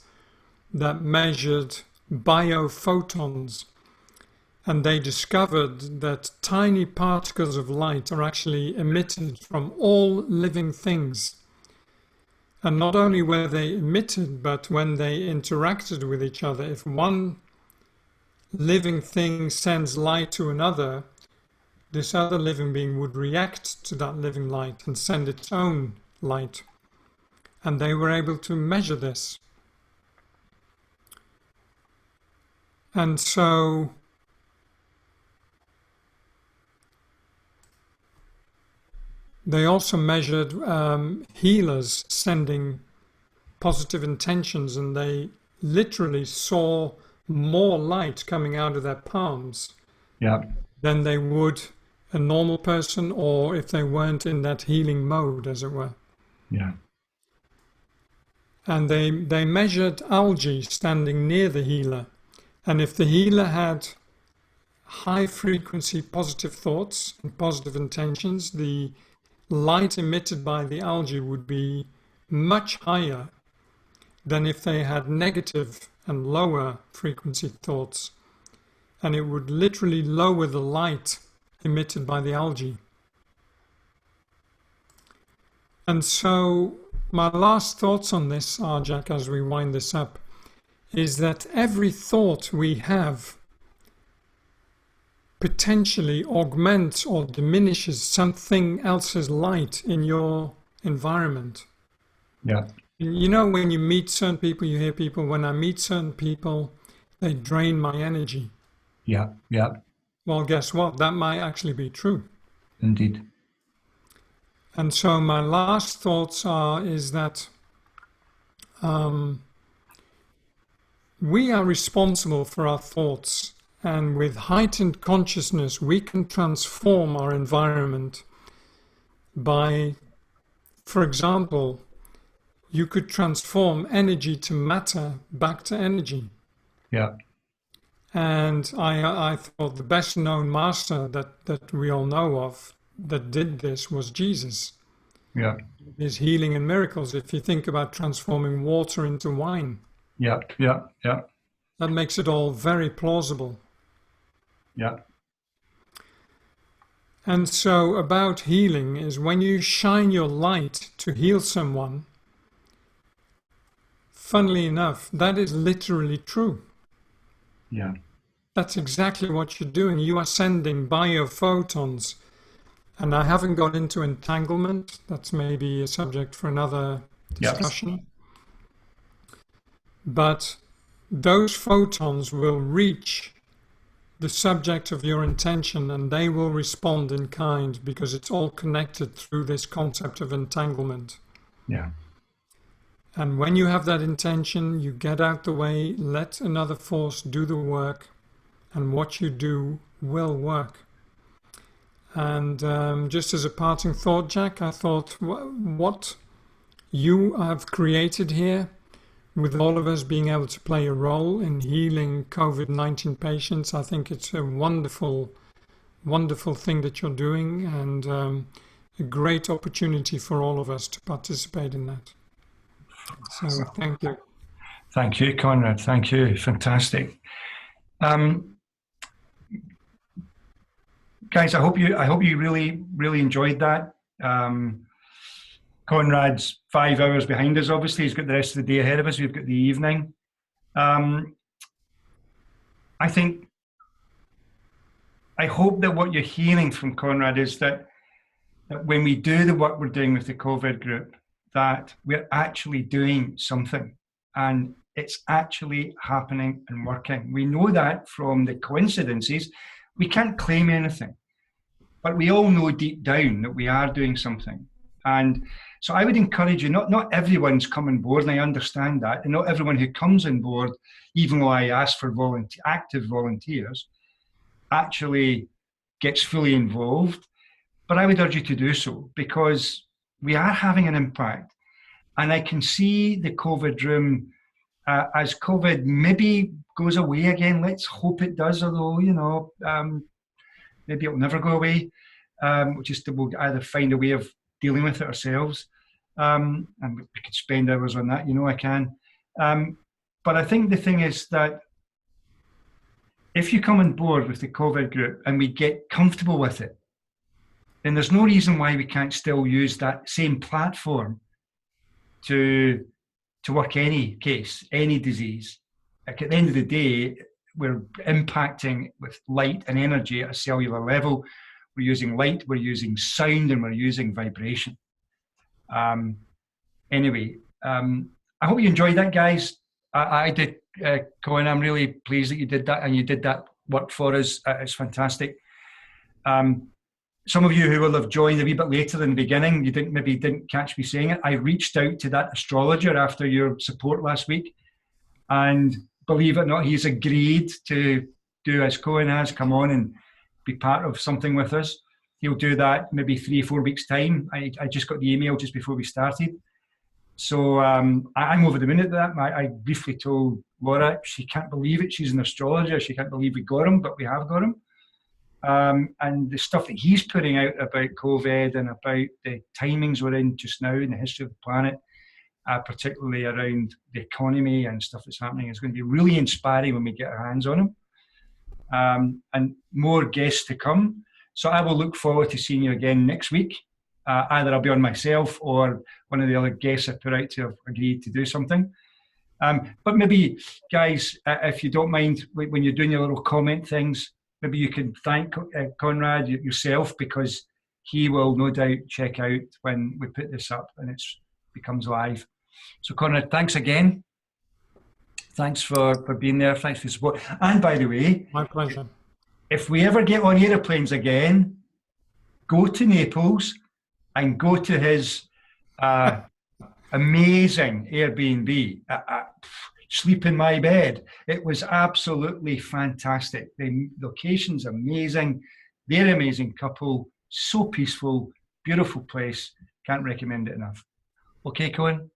that measured biophotons, and they discovered that tiny particles of light are actually emitted from all living things. And not only were they emitted, but when they interacted with each other, if one living thing sends light to another, this other living being would react to that living light and send its own light. And they were able to measure this. And so they also measured healers sending positive intentions, and they literally saw more light coming out of their palms than they would a normal person, or if they weren't in that healing mode, as it were. Yeah. And they measured algae standing near the healer. And if the healer had high frequency positive thoughts and positive intentions, the light emitted by the algae would be much higher than if they had negative and lower frequency thoughts. And it would literally lower the light emitted by the algae. And so my last thoughts on this are, Jack, as we wind this up, is that every thought we have potentially augments or diminishes something else's light in your environment. Yeah. You know, when you meet certain people, you hear people, when I meet certain people, they drain my energy. Yeah, yeah. Well, guess what? That might actually be true. Indeed. And so my last thoughts is that we are responsible for our thoughts, and with heightened consciousness, we can transform our environment by, for example, you could transform energy to matter back to energy. Yeah. And I thought the best known master that we all know of that did this was Jesus. Yeah. His healing and miracles. If you think about transforming water into wine. Yeah, yeah, yeah. That makes it all very plausible. Yeah. And so about healing is when you shine your light to heal someone, funnily enough, that is literally true. Yeah. That's exactly what you're doing. You are sending biophotons. And I haven't gone into entanglement. That's maybe a subject for another Yeah. discussion. But those photons will reach the subject of your intention and they will respond in kind because it's all connected through this concept of entanglement. Yeah. And when you have that intention, you get out the way, let another force do the work, and what you do will work. And just as a parting thought, Jack, I thought what you have created here, with all of us being able to play a role in healing COVID-19 patients, I think it's a wonderful, wonderful thing that you're doing, and a great opportunity for all of us to participate in that. So thank you. Thank you, Conrad. Thank you. Fantastic. Guys, I hope you really enjoyed that. Conrad's 5 hours behind us, obviously. He's got the rest of the day ahead of us. We've got the evening. I hope that what you're hearing from Conrad is that when we do the work we're doing with the COVID group, that we're actually doing something and it's actually happening and working. We know that from the coincidences. We can't claim anything, but we all know deep down that we are doing something. And so I would encourage you, not everyone's come on board, and I understand that, and not everyone who comes on board, even though I ask for active volunteers, actually gets fully involved. But I would urge you to do so because we are having an impact. And I can see the COVID room as COVID maybe goes away again. Let's hope it does, although, maybe it'll never go away. We'll either find a way of dealing with it ourselves. And we could spend hours on that, I can. But I think the thing is that if you come on board with the COVID group and we get comfortable with it, then there's no reason why we can't still use that same platform to work any case, any disease. Like at the end of the day, we're impacting with light and energy at a cellular level. We're using light, we're using sound, and we're using vibration. Anyway, I hope you enjoyed that, guys. I did, Koen. I'm really pleased that you did that, and you did that work for us. It's fantastic. Some of you who will have joined a wee bit later in the beginning, you didn't catch me saying it. I reached out to that astrologer after your support last week, and believe it or not, he's agreed to do as Koen has, come on and be part of something with us. He'll do that maybe 3 or 4 weeks' time. I just got the email just before we started. So I'm over the moon at that. I briefly told Laura, she can't believe it. She's an astrologer. She can't believe we got him, but we have got him. And the stuff that he's putting out about COVID and about the timings we're in just now in the history of the planet, particularly around the economy and stuff that's happening, is going to be really inspiring when we get our hands on him. And more guests to come. So I will look forward to seeing you again next week. Either I'll be on myself or one of the other guests I put out to have agreed to do something. But maybe, guys, if you don't mind, when you're doing your little comment things, maybe you can thank Conrad yourself, because he will no doubt check out when we put this up and it becomes live. So Conrad, thanks again. Thanks for being there. Thanks for your support. And by the way, My pleasure. If we ever get on aeroplanes again, go to Naples and go to his amazing Airbnb. Sleep in my bed. It was absolutely fantastic. The location's amazing. They're an amazing couple. So peaceful, beautiful place. Can't recommend it enough. Okay, Koen?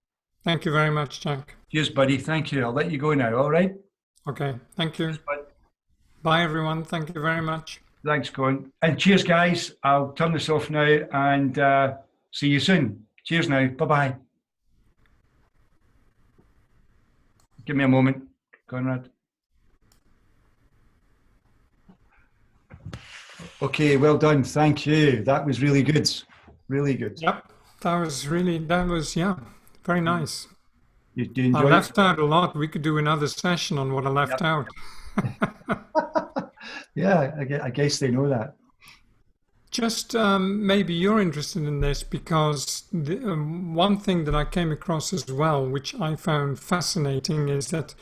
Thank you very much, Jack. Cheers, buddy. Thank you. I'll let you go now, all right? Okay, thank you. Cheers, bud. Bye, everyone. Thank you very much. Thanks, Koen. And cheers, guys. I'll turn this off now and see you soon. Cheers now. Bye-bye. Give me a moment, Conrad. Okay, well done. Thank you. That was really good. Really good. Yep. Yeah, very nice. You I enjoy it? left out a lot. We could do another session on what I left Yep. out. Yeah, I guess they know that. Just maybe you're interested in this because one thing that I came across as well, which I found fascinating, is that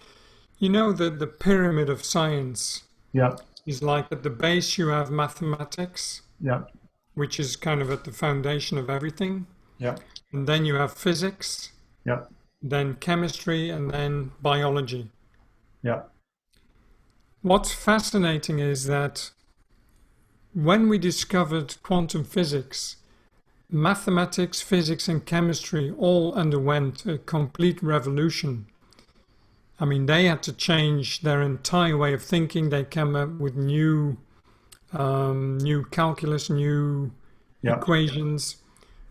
the pyramid of science Yeah, is like at the base you have mathematics, yeah, which is kind of at the foundation of everything, yeah, and then you have physics, yeah, then chemistry, and then biology. yeah, What's fascinating is that when we discovered quantum physics, mathematics, physics, and chemistry all underwent a complete revolution. I mean, they had to change their entire way of thinking. They came up with new calculus, new yeah, equations,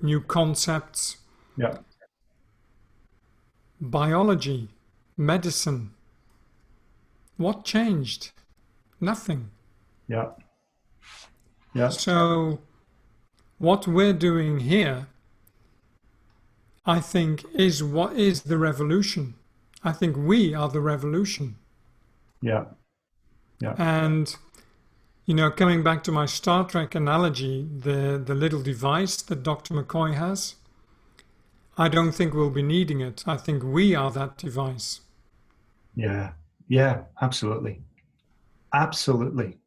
new concepts. yeah, Biology, medicine. What changed? Nothing. yeah, yeah, So, what we're doing here, I think, is what is the revolution. I think we are the revolution. yeah, yeah, And, coming back to my Star Trek analogy, the little device that Dr. McCoy has, I don't think we'll be needing it. I think we are that device. yeah, yeah, absolutely. Absolutely.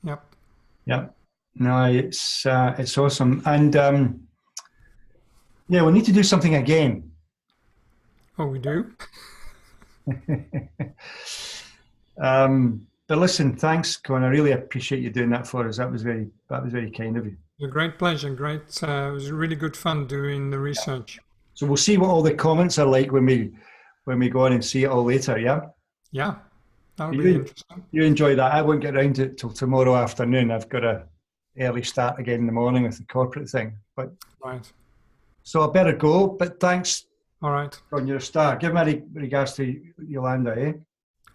Yep. Yeah. No, it's awesome. And yeah, we need to do something again. Oh, we do? But listen, thanks, Koen. I really appreciate you doing that for us. That was very kind of you. It was a great pleasure. It was really good fun doing the research. So we'll see what all the comments are like when we go on and see it all later. Yeah. Yeah, that'll be interesting. You enjoy that. I won't get around to it till tomorrow afternoon. I've got a early start again in the morning with the corporate thing. But Right. so I better go. But thanks All right. on your star. Give my regards to Yolanda, eh?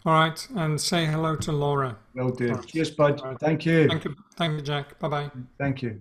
All right. And say hello to Laura. Will do. All right. Cheers, bud. All right. Thank you. Thank you. Thank you, Jack. Bye-bye. Thank you.